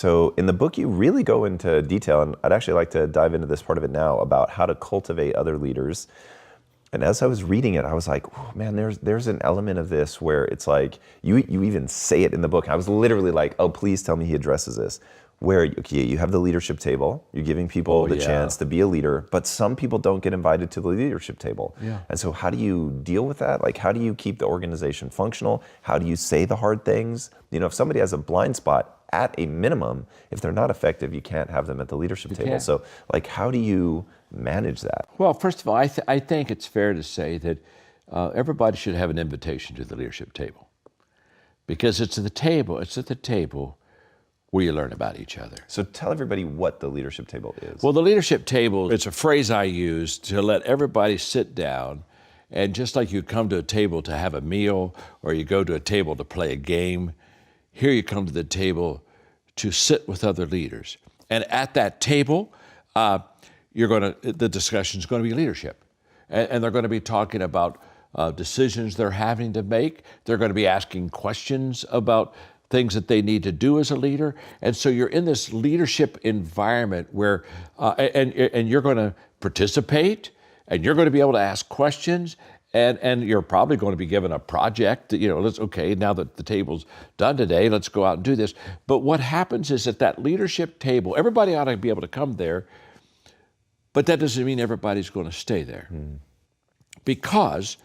So in the book, you really go into detail, and I'd actually like to dive into this part of it now about how to cultivate other leaders. And as I was reading it, I was like, oh, man, there's an element of this where it's like, you even say it in the book. I was literally like, oh, please tell me he addresses this. Where, okay, you have the leadership table, you're giving people the chance to be a leader, but some people don't get invited to the leadership table. Yeah. And so how do you deal with that? Like, how do you keep the organization functional? How do you say the hard things? You know, if somebody has a blind spot, at a minimum, if they're not effective, you can't have them at the leadership table. Can't. So, like, how do you manage that? Well, first of all, I think it's fair to say that everybody should have an invitation to the leadership table, because it's at the table where you learn about each other. So tell everybody what the leadership table is. Well, the leadership table, it's a phrase I use to let everybody sit down, and just like you come to a table to have a meal, or you go to a table to play a game, here you come to the table to sit with other leaders. And at that table, the discussion's going to be leadership. And they're going to be talking about decisions they're having to make. They're going to be asking questions about things that they need to do as a leader. And so you're in this leadership environment where, and you're going to participate, and you're going to be able to ask questions, and you're probably going to be given a project. You know, okay, now that the table's done today, let's go out and do this. But what happens is at that leadership table, everybody ought to be able to come there, but that doesn't mean everybody's going to stay there. Because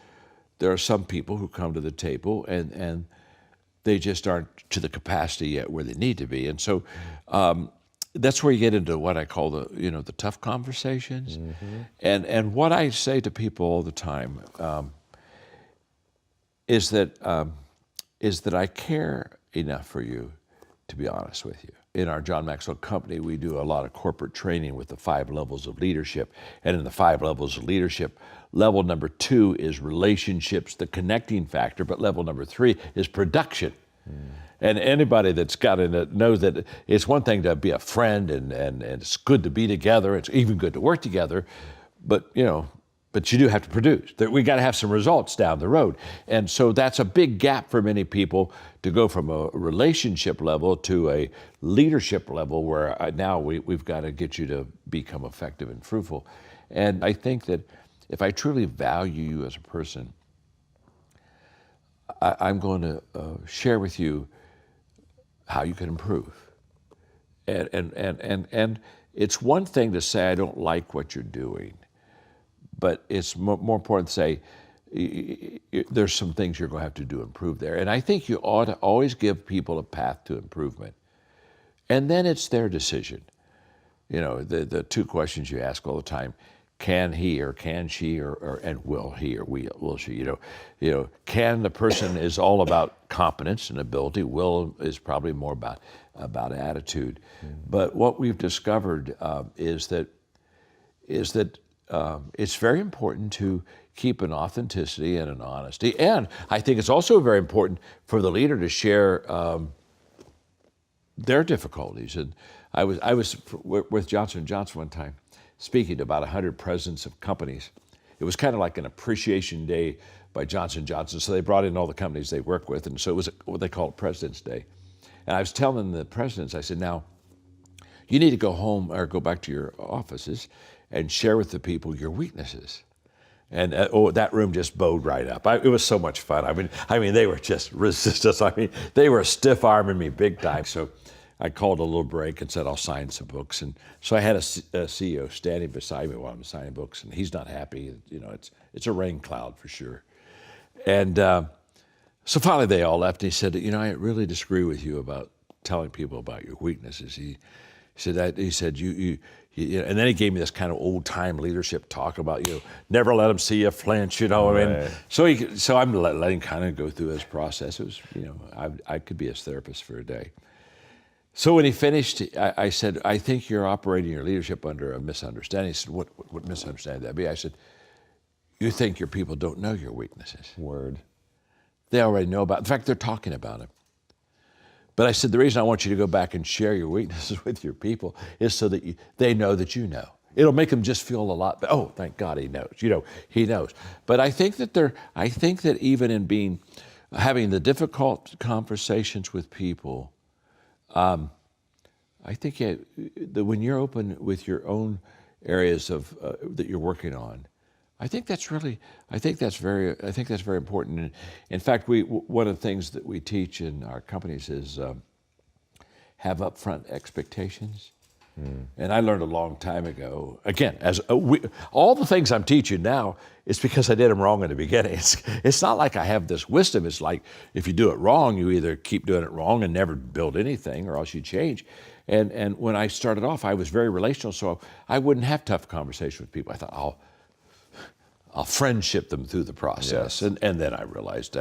there are some people who come to the table and they just aren't to the capacity yet where they need to be. And so that's where you get into what I call the tough conversations. And what I say to people all the time is that I care enough for you to be honest with you. In our John Maxwell company, we do a lot of corporate training with the 5 levels of leadership. And in the 5 levels of leadership, level number 2 is relationships, the connecting factor, but level number 3 is production. And anybody that's got in it knows that it's one thing to be a friend and it's good to be together. It's even good to work together, but you do have to produce. We got to have some results down the road. And so that's a big gap for many people to go from a relationship level to a leadership level where now we've got to get you to become effective and fruitful. And I think that if I truly value you as a person, I'm going to share with you how you can improve. And it's one thing to say, I don't like what you're doing, but it's more important to say, there's some things you're going to have to do to improve there. And I think you ought to always give people a path to improvement. And then it's their decision. You know, the 2 questions you ask all the time: can he or can she and will he or will she? You know, can the person is all about competence and ability. Will is probably more about attitude. But what we've discovered is that it's very important to keep an authenticity and an honesty. And I think it's also very important for the leader to share their difficulties. And I was with Johnson & Johnson one time, speaking to about 100 presidents of companies. It was kind of like an appreciation day by Johnson & Johnson. So they brought in all the companies they work with. And so it was what they call President's Day. And I was telling the presidents, I said, now, you need to go home or go back to your offices and share with the people your weaknesses. And that room just bowed right up. It was so much fun. I mean, they were just resistant. I mean, they were stiff-arming me big time. So I called a little break and said, I'll sign some books. And so I had a CEO standing beside me while I'm signing books, and he's not happy. You know, it's a rain cloud for sure. And so finally they all left. And he said, I really disagree with you about telling people about your weaknesses. He said, you and then he gave me this kind of old-time leadership talk about, never let him see you flinch, Right. I mean, so I'm letting him kind of go through his process. It was, I could be his therapist for a day. So when he finished, I said, I think you're operating your leadership under a misunderstanding. He said, what misunderstanding would that be? I said, you think your people don't know your weaknesses. Word. They already know about it. In fact, they're talking about it. But I said, the reason I want you to go back and share your weaknesses with your people is so that they know that you know. It'll make them just feel a lot better. Oh, thank God he knows. He knows. But I think that even in having the difficult conversations with people, I think that when you're open with your own areas of that you're working on, I think that's very important. And in fact, one of the things that we teach in our companies is have upfront expectations. And I learned a long time ago, again, all the things I'm teaching now, it's because I did them wrong in the beginning. It's not like I have this wisdom. It's like if you do it wrong, you either keep doing it wrong and never build anything, or else you change. And when I started off, I was very relational, so I wouldn't have tough conversations with people. I thought, I'll friendship them through the process. Yes. And then I realized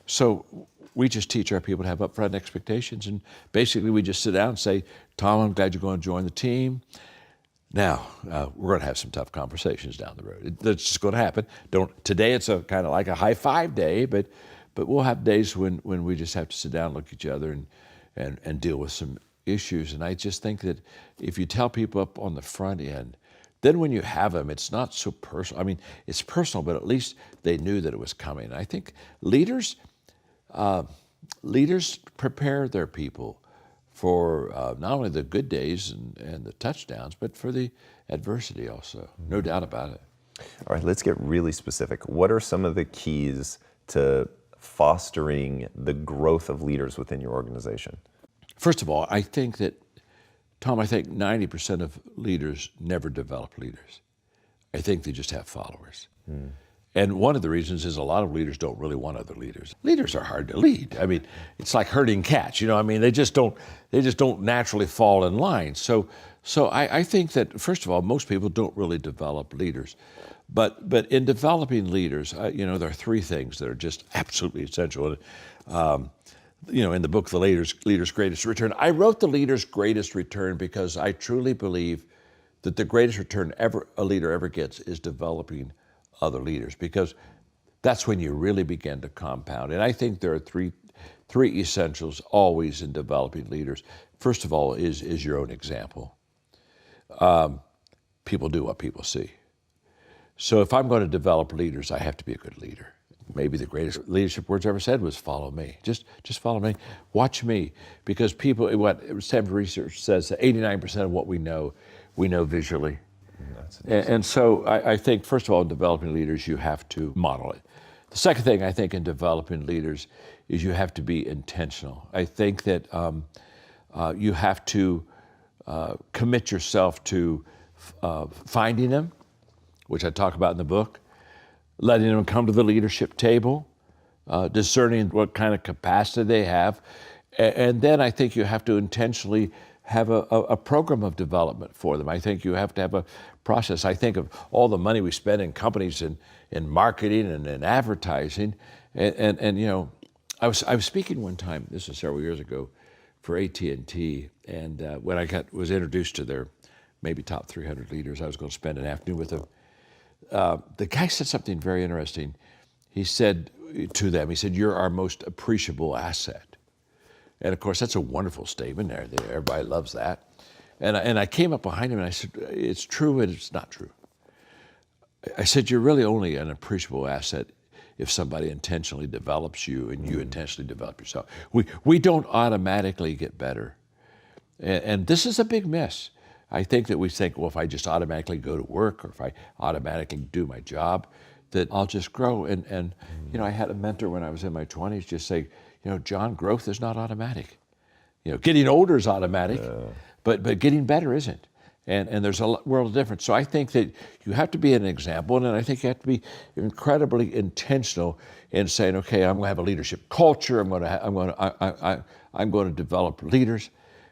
so we just teach our people to have upfront expectations, and basically we just sit down and say, Tom, I'm glad you're going to join the team. Now, we're going to have some tough conversations down the road. That's just going to happen. Today it's a kind of like a high five day, but we'll have days when we just have to sit down, look at each other, and deal with some issues. And I just think that if you tell people up on the front end, then when you have them, it's not so personal. I mean, it's personal, but at least they knew that it was coming. I think leaders prepare their people for not only the good days and the touchdowns, but for the adversity also. No doubt about it. All right, let's get really specific. What are some of the keys to fostering the growth of leaders within your organization? First of all, I think 90% of leaders never develop leaders. I think they just have followers. And one of the reasons is a lot of leaders don't really want other leaders. Leaders are hard to lead. I mean, it's like herding cats. I mean, they just don't naturally fall in line. So I think that, first of all, most people don't really develop leaders. But in developing leaders, there are three things that are just absolutely essential. In the book, The Leader's Greatest Return, I wrote The Leader's Greatest Return because I truly believe that the greatest return a leader ever gets is developing other leaders, because that's when you really begin to compound. And I think there are three essentials always in developing leaders. First of all is your own example. People do what people see. So if I'm going to develop leaders, I have to be a good leader. Maybe the greatest leadership words ever said was follow me. Just follow me. Watch me. Because what Stanford research says that 89% of what we know visually. And so I think, first of all, in developing leaders, you have to model it. The second thing I think in developing leaders is you have to be intentional. I think that you have to commit yourself to finding them, which I talk about in the book, letting them come to the leadership table, discerning what kind of capacity they have. And then I think you have to intentionally have a program of development for them. I think you have to have a process. I think of all the money we spend in companies in marketing and in advertising. And I was speaking one time, this was several years ago, for AT&T. And when I was introduced to their maybe top 300 leaders, I was going to spend an afternoon with them. The guy said something very interesting. He said to them, you're our most appreciable asset. And of course, that's a wonderful statement there. Everybody loves that. And I came up behind him and I said, it's true and it's not true. I said, you're really only an appreciable asset if somebody intentionally develops you and you intentionally develop yourself. We don't automatically get better. And this is a big miss. I think that we think, well, if I just automatically go to work or if I automatically do my job, that I'll just grow. And I had a mentor when I was in my 20s just say, John, growth is not automatic. Getting older is automatic, but getting better isn't. And there's a world of difference. So I think that you have to be an example, and I think you have to be incredibly intentional in saying, okay, I'm going to have a leadership culture. I'm going to develop leaders.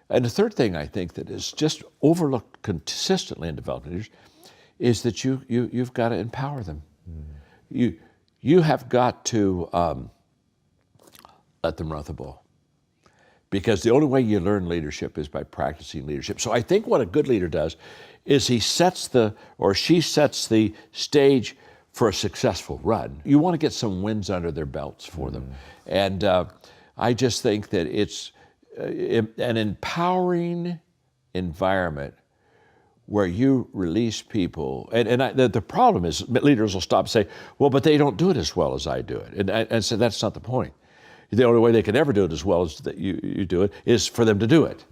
And the third thing I think that is just overlooked consistently in developing leaders is that you've got to empower them. You have got to let them run the ball. Because the only way you learn leadership is by practicing leadership. So I think what a good leader does is she sets the stage for a successful run. You want to get some wins under their belts for them. And I just think that it's an empowering environment where you release people. The problem is leaders will stop and say, well, but they don't do it as well as I do it. And so that's not the point. the only way they can ever do it as well as that you do it is for them to do it.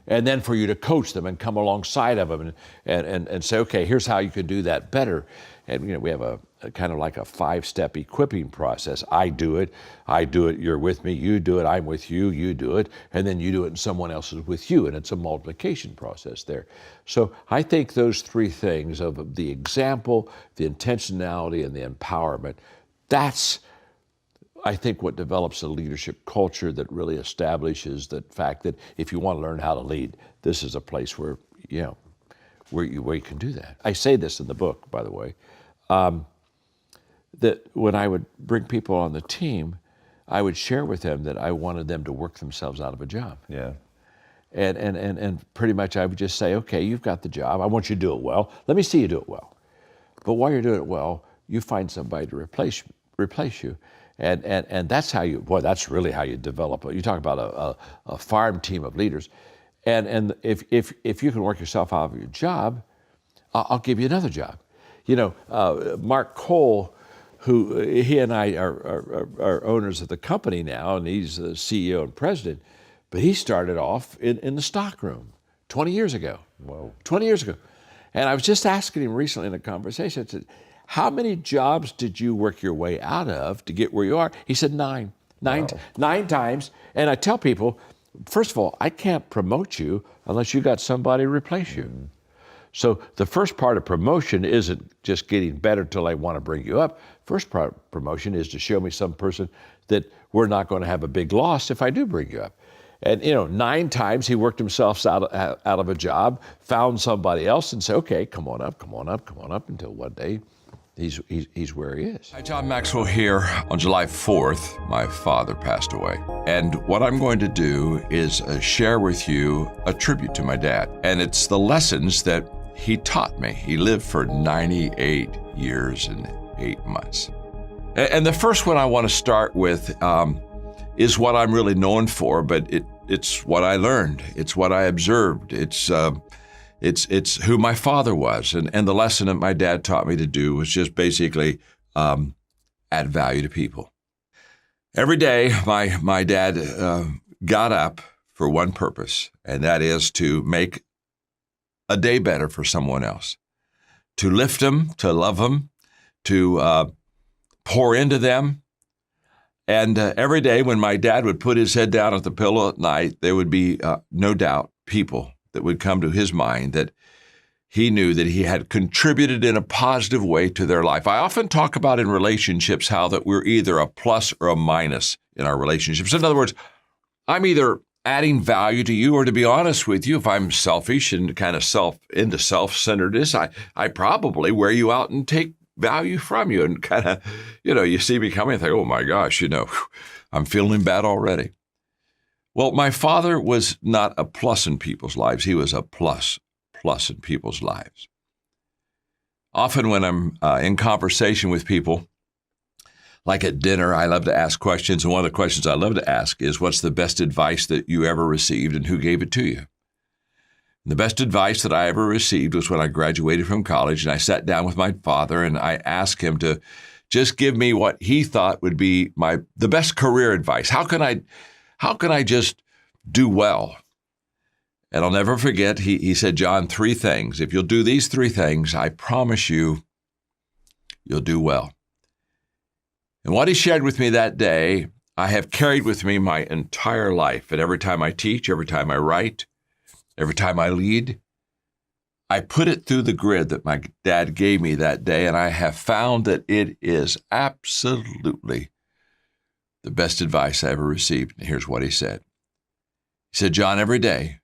And then for you to coach them and come alongside of them and say, okay, here's how you can do that better. And we have a kind of like a 5-step equipping process. I do it, you're with me, you do it, I'm with you, you do it, and then you do it and someone else is with you, and it's a multiplication process there. So I think those 3 things of the example, the intentionality, and the empowerment, that's, I think, what develops a leadership culture that really establishes the fact that if you want to learn how to lead, this is a place where you can do that. I say this in the book, by the way, that when I would bring people on the team, I would share with them that I wanted them to work themselves out of a job. Yeah. And pretty much I would just say, okay, you've got the job. I want you to do it well. Let me see you do it well. But while you're doing it well, you find somebody to replace you. And that's how that's really how you develop it. You talk about a farm team of leaders. And if you can work yourself out of your job, I'll give you another job. Mark Cole, who he and I are owners of the company now, and he's the CEO and president, but he started off in the stockroom 20 years ago. Whoa. 20 years ago. And I was just asking him recently in a conversation, I said, how many jobs did you work your way out of to get where you are? He said 9. Wow. 9 times. And I tell people, first of all, I can't promote you unless you got somebody to replace you. So the first part of promotion isn't just getting better till I want to bring you up. First part of promotion is to show me some person that we're not going to have a big loss if I do bring you up. And 9 times he worked himself out of a job, found somebody else and said, okay, come on up until one day he's where he is. Hi, John Maxwell here. On July 4th, my father passed away. And what I'm going to do is share with you a tribute to my dad. And it's the lessons that he taught me. He lived for 98 years and 8 months. And the first one I want to start with is what I'm really known for, but it's what I learned. It's what I observed. It's who my father was. And the lesson that my dad taught me to do was just basically add value to people. Every day, my dad got up for one purpose, and that is to make a day better for someone else, to lift them, to love them, to pour into them. And every day when my dad would put his head down at the pillow at night, there would be no doubt people that would come to his mind that he knew that he had contributed in a positive way to their life. I often talk about in relationships how that we're either a plus or a minus in our relationships. In other words, I'm either adding value to you, or to be honest with you, if I'm selfish and kind of into self-centeredness, I probably wear you out and take value from you and kind of, you see me coming and think, oh my gosh, I'm feeling bad already. Well, my father was not a plus in people's lives. He was a plus in people's lives. Often when I'm in conversation with people, like at dinner, I love to ask questions. And one of the questions I love to ask is, what's the best advice that you ever received and who gave it to you? And the best advice that I ever received was when I graduated from college, and I sat down with my father and I asked him to just give me what he thought would be the best career advice. How can I just do well? And I'll never forget, he said, John, 3 things. If you'll do these 3 things, I promise you'll do well. And what he shared with me that day, I have carried with me my entire life. And every time I teach, every time I write, every time I lead, I put it through the grid that my dad gave me that day, and I have found that it is absolutely the best advice I ever received. And here's what he said. He said, John, every day,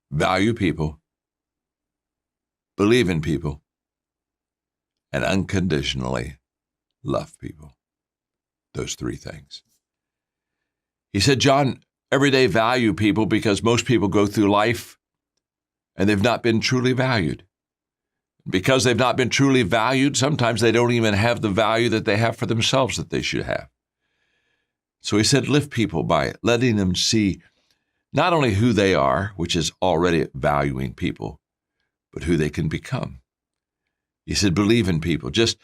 value people, believe in people, and unconditionally love people. Those 3 things. He said, John, every day value people because most people go through life and they've not been truly valued. Because they've not been truly valued, sometimes they don't even have the value that they have for themselves that they should have. So he said, lift people by letting them see not only who they are, which is already valuing people, but who they can become. He said, believe in people. Just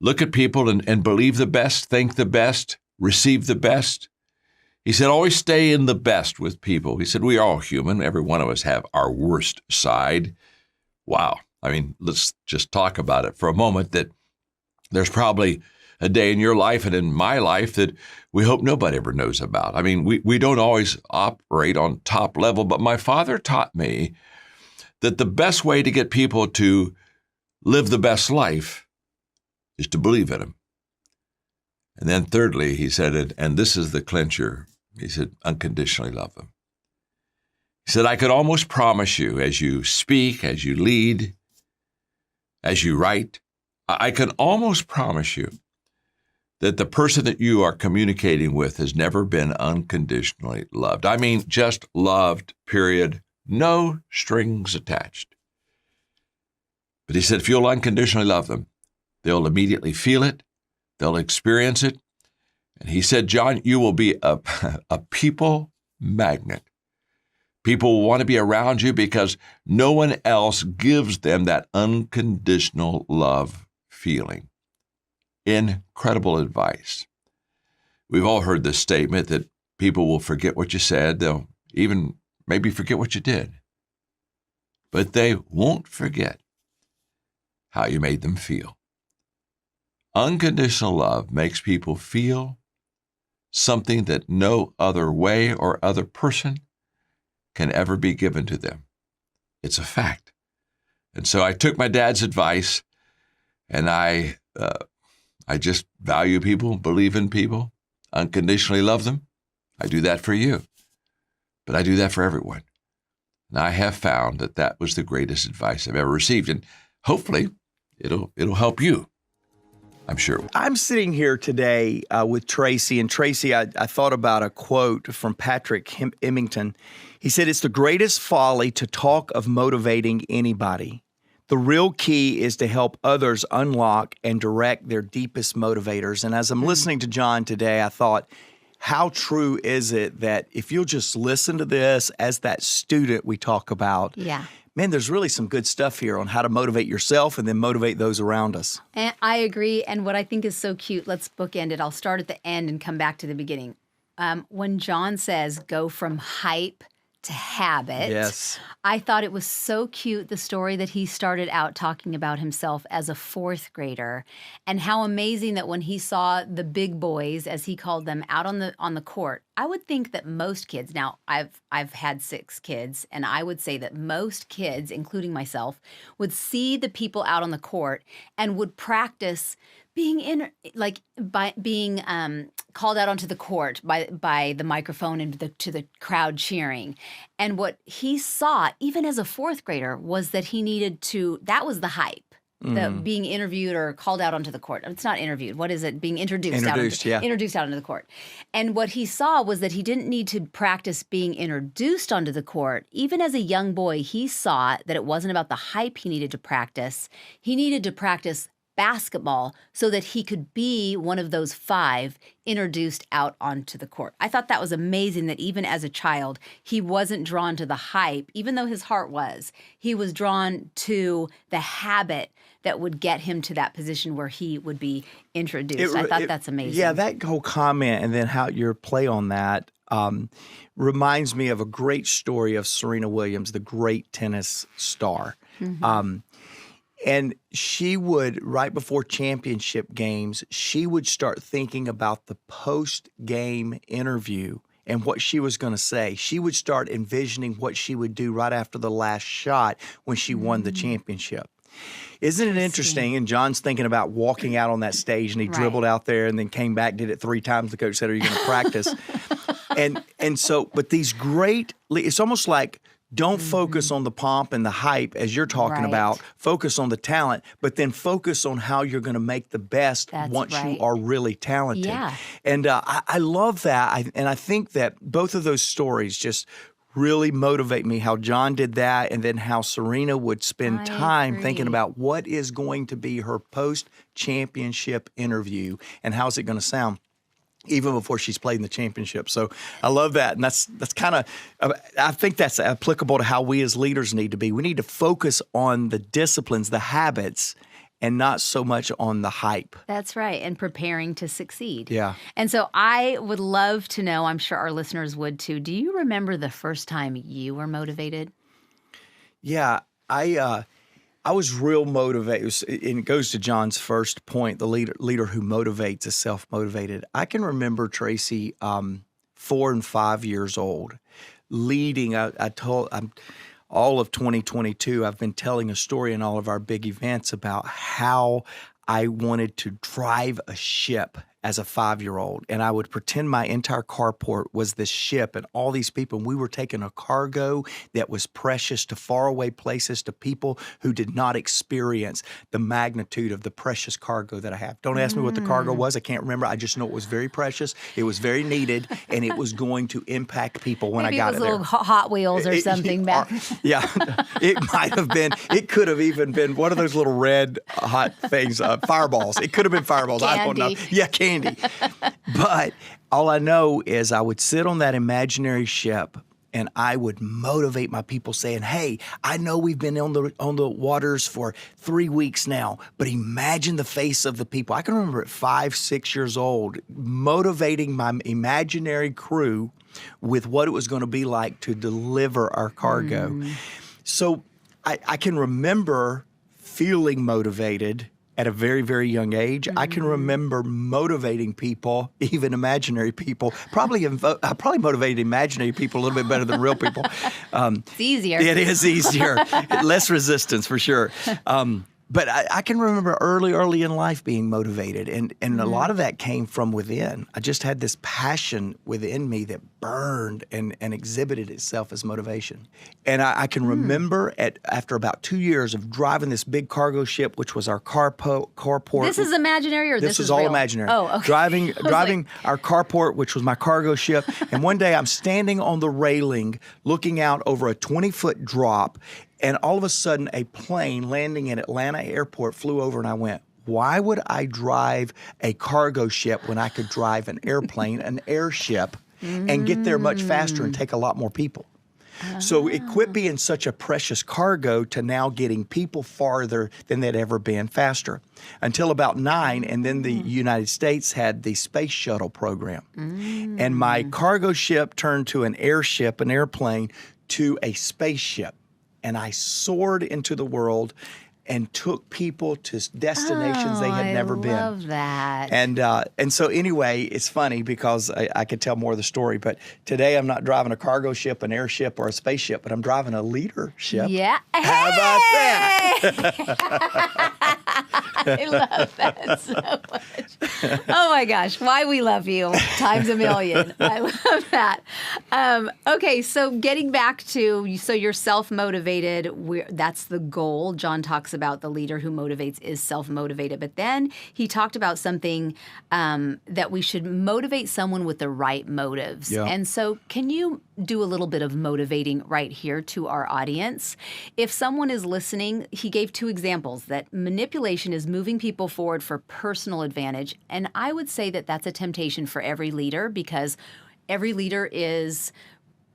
look at people and believe the best, think the best, receive the best. He said, always stay in the best with people. He said, we are all human. Every one of us have our worst side. Wow. I mean, let's just talk about it for a moment, that there's probably a day in your life and in my life that we hope nobody ever knows about. I mean, we don't always operate on top level, but my father taught me that the best way to get people to live the best life is to believe in him. And then thirdly, he said, and this is the clincher, he said, unconditionally love them. He said, I could almost promise you, as you speak, as you lead, as you write, I can almost promise you that the person that you are communicating with has never been unconditionally loved. I mean, just loved, period. No strings attached. But he said, if you'll unconditionally love them, they'll immediately feel it. They'll experience it. And he said, John, you will be a people magnet. People will want to be around you because no one else gives them that unconditional love feeling. Incredible advice. We've all heard this statement that people will forget what you said. They'll even maybe forget what you did. But they won't forget how you made them feel. Unconditional love makes people feel something that no other way or other person can ever be given to them. It's a fact. And so I took my dad's advice, and I just value people, believe in people, unconditionally love them. I do that for you, but I do that for everyone. And I have found that that was the greatest advice I've ever received, and hopefully it'll help you. I'm sure. I'm sitting here today with Tracy, and Tracy, I thought about a quote from Patrick Emmington. He said, it's the greatest folly to talk of motivating anybody. The real key is to help others unlock and direct their deepest motivators. And as I'm listening to John today, I thought, how true is it that if you'll just listen to this as that student we talk about, man, there's really some good stuff here on how to motivate yourself and then motivate those around us. And I agree. And what I think is so cute, let's bookend it. I'll start at the end and come back to the beginning. When John says go from hype to habit. Yes. I thought it was so cute, the story that he started out talking about himself as a fourth grader, and how amazing that when he saw the big boys, as he called them, out on the court. I would think that most kids, now I've had 6 kids, and I would say that most kids, including myself, would see the people out on the court and would practice being called out onto the court by the microphone and to the crowd cheering. And what he saw, even as a fourth grader, was that he needed to, that was the hype. The being interviewed or called out onto the court. It's not interviewed. What is it? Being introduced out onto the court. And what he saw was that he didn't need to practice being introduced onto the court. Even as a young boy, he saw that it wasn't about the hype he needed to practice. He needed to practice basketball so that he could be one of those 5 introduced out onto the court. I thought that was amazing that even as a child, he wasn't drawn to the hype, even though his heart was. He was drawn to the habit that would get him to that position where he would be introduced. I thought that's amazing. Yeah, that whole comment and then how your play on that reminds me of a great story of Serena Williams, the great tennis star. And she would, right before championship games, she would start thinking about the post-game interview and what she was going to say. She would start envisioning what she would do right after the last shot when she won the championship. Isn't it interesting? And John's thinking about walking out on that stage, and he dribbled out there and then came back, did it 3 times. The coach said, are you going to practice? and so, but these great, it's almost like, don't focus on the pomp and the hype as you're talking about. Focus on the talent, but then focus on how you're going to make the best once you are really talented. And I love that. And I think that both of those stories just really motivate me, how John did that, and then how Serena would spend time thinking about what is going to be her post-championship interview and how's it going to sound, even before she's played in the championship. So I love that. And that's kind of, I think that's applicable to how we as leaders need to be. We need to focus on the disciplines, the habits, and not so much on the hype. That's right. And preparing to succeed. Yeah. And so I would love to know, I'm sure our listeners would too, do you remember the first time you were motivated? Yeah, I was real motivated, and it goes to John's first point: the leader who motivates is self-motivated. I can remember, Tracy, 4 and 5 years old, leading. I'm all of 2022. I've been telling a story in all of our big events about how I wanted to drive a ship as a 5-year-old, and I would pretend my entire carport was this ship and all these people, and we were taking a cargo that was precious to faraway places, to people who did not experience the magnitude of the precious cargo that I have. Don't ask me what the cargo was. I can't remember. I just know it was very precious. It was very needed, and it was going to impact people when Maybe I got it it was there. little Hot Wheels or something back. Yeah, it might have been. It could have even been one of those little red hot things, fireballs. It could have been fireballs. I don't know. Candy. Yeah, candy. But all I know is I would sit on that imaginary ship and I would motivate my people saying, hey, I know we've been on the waters for 3 weeks now, but imagine the face of the people. I can remember at 5, 6 years old, motivating my imaginary crew with what it was going to be like to deliver our cargo. So I can remember feeling motivated at a very, very young age. I can remember motivating people, even imaginary people. I probably motivated imaginary people a little bit better than real people. It's easier. It is easier. Less resistance for sure. But I can remember early in life being motivated, and a lot of that came from within. I just had this passion within me that burned and exhibited itself as motivation. And I can remember after about 2 years of driving this big cargo ship, which was our carport. This is imaginary or this was is all real? imaginary. Oh, okay. Driving our carport, which was my cargo ship. And one day I'm standing on the railing looking out over a 20-foot drop, and all of a sudden a plane landing at Atlanta airport flew over, and I went, why would I drive a cargo ship when I could drive an airplane, an airship, and get there much faster and take a lot more people? So it quit being such a precious cargo to now getting people farther than they'd ever been faster. Until about 9, and then the United States had the space shuttle program. And my cargo ship turned to an airship, an airplane, to a spaceship. And I soared into the world and took people to destinations they had never been. I love that. And so anyway, it's funny because I could tell more of the story, but today I'm not driving a cargo ship, an airship, or a spaceship, but I'm driving a leadership. Yeah. How about that? I love that so much. Oh my gosh, why we love you times a million. I love that. Okay, so getting back to, so you're self-motivated. That's the goal. John talks about the leader who motivates is self-motivated. But then he talked about something that we should motivate someone with the right motives. Yeah. And so can you do a little bit of motivating right here to our audience? If someone is listening, he gave 2 examples that manipulation is moving people forward for personal advantage. And I would say that that's a temptation for every leader, because every leader is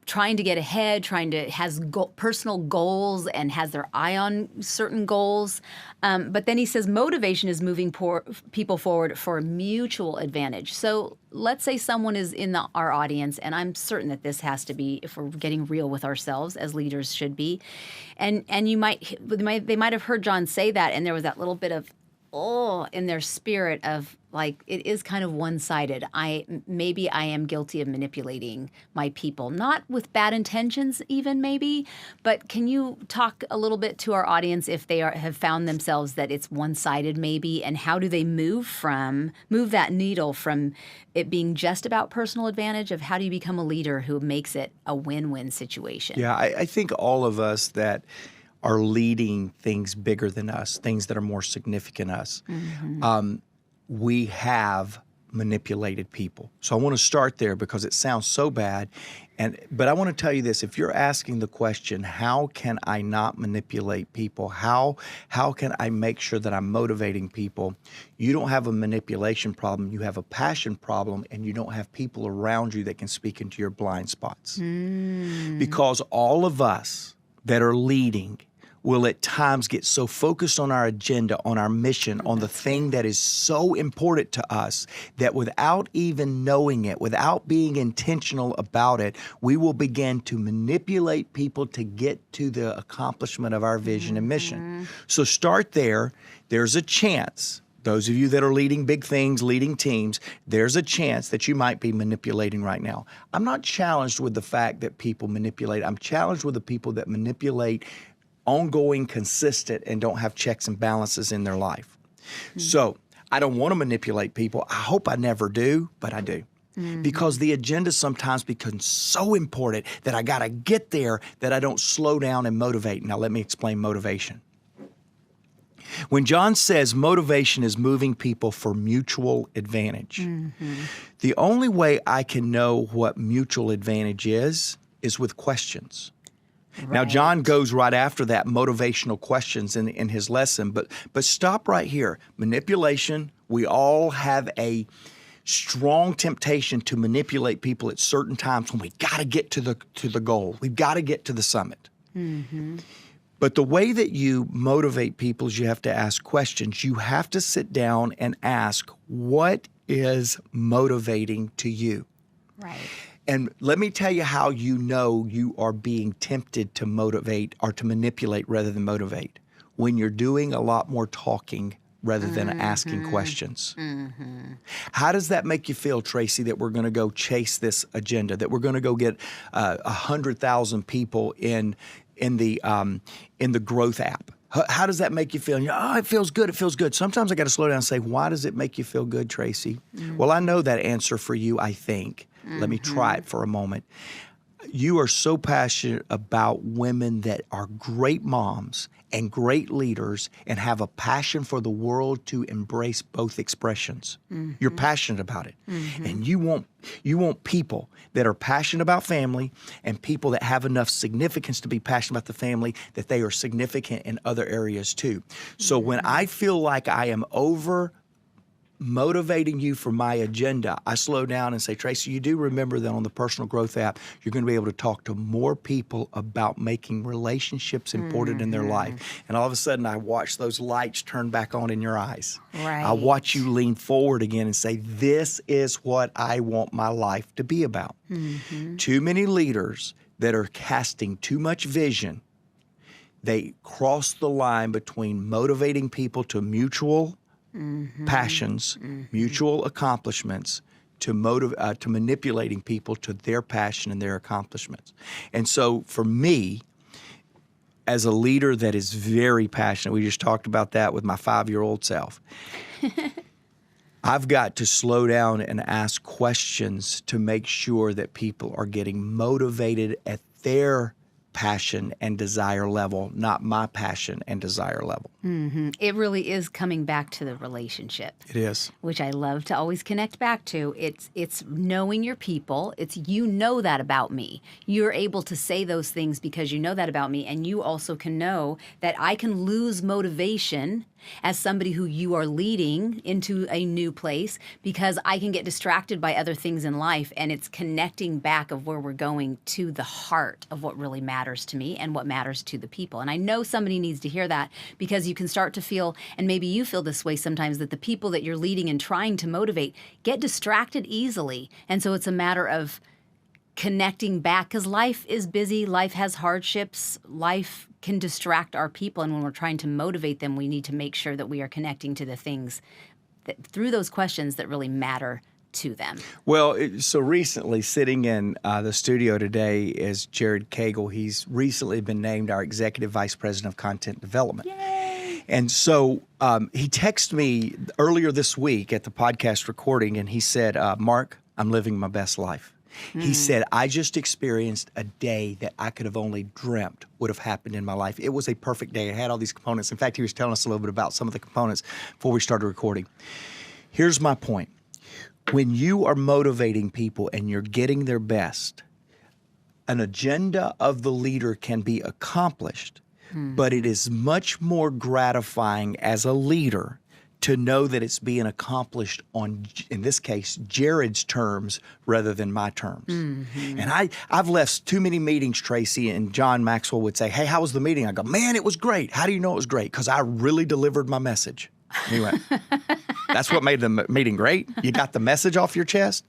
trying to get ahead, has personal goals and has their eye on certain goals. But then he says motivation is moving people forward for mutual advantage. So let's say someone is in our audience, and I'm certain that this has to be, if we're getting real with ourselves, as leaders should be. And they might have heard John say that, and there was that little bit of, in their spirit of, like, it is kind of one-sided. Maybe I am guilty of manipulating my people, not with bad intentions even maybe, but can you talk a little bit to our audience if they have found themselves that it's one-sided maybe, and how do they move that needle from it being just about personal advantage, of how do you become a leader who makes it a win-win situation? Yeah, I think all of us that are leading things bigger than us, things that are more significant than us, we have manipulated people. So I want to start there because it sounds so bad. But I want to tell you this: if you're asking the question, how can I not manipulate people? How can I make sure that I'm motivating people? You don't have a manipulation problem. You have a passion problem, and you don't have people around you that can speak into your blind spots. Because all of us that are leading, will at times get so focused on our agenda, on our mission, on the thing that is so important to us that without even knowing it, without being intentional about it, we will begin to manipulate people to get to the accomplishment of our vision and mission. So start there. There's a chance. Those of you that are leading big things, leading teams, there's a chance that you might be manipulating right now. I'm not challenged with the fact that people manipulate. I'm challenged with the people that manipulate ongoing, consistent, and don't have checks and balances in their life. So I don't want to manipulate people. I hope I never do, but I do. Because the agenda sometimes becomes so important that I got to get there that I don't slow down and motivate. Now let me explain motivation. When John says motivation is moving people for mutual advantage, the only way I can know what mutual advantage is with questions. Right. Now, John goes right after that, motivational questions in his lesson, but stop right here. Manipulation, we all have a strong temptation to manipulate people at certain times when we got to get to the goal. We've got to get to the summit. But the way that you motivate people is you have to ask questions. You have to sit down and ask, what is motivating to you? Right. And let me tell you how you know you are being tempted to motivate or to manipulate rather than motivate. When you're doing a lot more talking rather than asking questions. How does that make you feel, Tracy, that we're going to go chase this agenda, that we're going to go get 100,000 people in the growth app? How does that make you feel? Oh, it feels good. It feels good. Sometimes I got to slow down and say, why does it make you feel good, Tracy? Well, I know that answer for you, I think. Let me try it for a moment. You are so passionate about women that are great moms and great leaders and have a passion for the world to embrace both expressions. You're passionate about it. And you want people that are passionate about family and people that have enough significance to be passionate about the family that they are significant in other areas too. So when I feel like I am over motivating you for my agenda, I slow down and say, Tracy, you do remember that on the personal growth app, you're going to be able to talk to more people about making relationships important in their life. And all of a sudden, I watch those lights turn back on in your eyes. Right. I watch you lean forward again and say, this is what I want my life to be about. Too many leaders that are casting too much vision, they cross the line between motivating people to mutual passions, mutual accomplishments, to manipulating people to their passion and their accomplishments. And so for me, as a leader that is very passionate, we just talked about that with my 5-year-old self, I've got to slow down and ask questions to make sure that people are getting motivated at their passion and desire level, not my passion and desire level. It really is coming back to the relationship. It is. Which I love to always connect back to. It's knowing your people. It's you know that about me. You're able to say those things because you know that about me, and you also can know that I can lose motivation as somebody who you are leading into a new place because I can get distracted by other things in life, and it's connecting back of where we're going to the heart of what really matters to me and what matters to the people. And I know somebody needs to hear that because you can start to feel, and maybe you feel this way sometimes, that the people that you're leading and trying to motivate get distracted easily. And so it's a matter of connecting back because life is busy, life has hardships, life can distract our people, and when we're trying to motivate them, we need to make sure that we are connecting to the things that, through those questions that really matter to them. Well, so recently, sitting in the studio today is Jared Cagle. He's recently been named our Executive Vice President of Content Development. Yay! And so he texted me earlier this week at the podcast recording, and he said, Mark, I'm living my best life. He said, I just experienced a day that I could have only dreamt would have happened in my life. It was a perfect day. It had all these components. In fact, he was telling us a little bit about some of the components before we started recording. Here's my point. When you are motivating people and you're getting their best, an agenda of the leader can be accomplished, but it is much more gratifying as a leader to know that it's being accomplished on, in this case, Jared's terms rather than my terms. And I've left too many meetings, Tracy, and John Maxwell would say, hey, how was the meeting? I go, man, it was great. How do you know it was great? Because I really delivered my message. And he went, that's what made the meeting great? You got the message off your chest?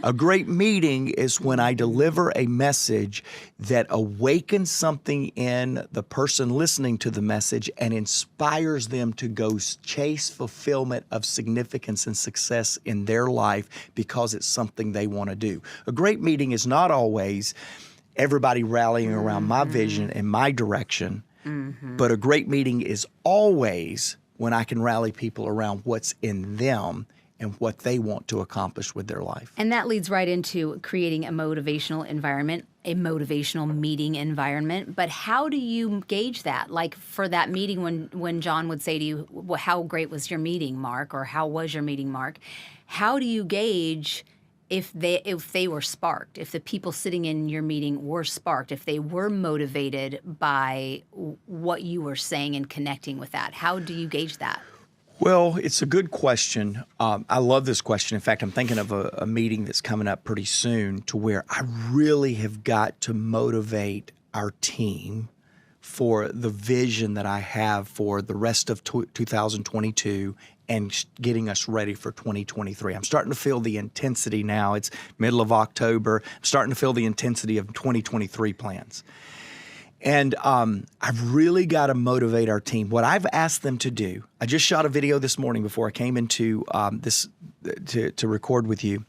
A great meeting is when I deliver a message that awakens something in the person listening to the message and inspires them to go chase fulfillment of significance and success in their life because it's something they want to do. A great meeting is not always everybody rallying around my vision and my direction, but a great meeting is always when I can rally people around what's in them and what they want to accomplish with their life. And that leads right into creating a motivational environment, a motivational meeting environment. But how do you gauge that? Like for that meeting when John would say to you, well, how great was your meeting, Mark? Or how was your meeting, Mark? How do you gauge if they were sparked, if the people sitting in your meeting were sparked, if they were motivated by what you were saying and connecting with that? How do you gauge that? Well, it's a good question. I love this question. In fact, I'm thinking of a meeting that's coming up pretty soon to where I really have got to motivate our team for the vision that I have for the rest of 2022 and getting us ready for 2023. I'm starting to feel the intensity now. It's middle of October. I'm starting to feel the intensity of 2023 plans. And I've really got to motivate our team. What I've asked them to do, I just shot a video this morning before I came into this to record with you.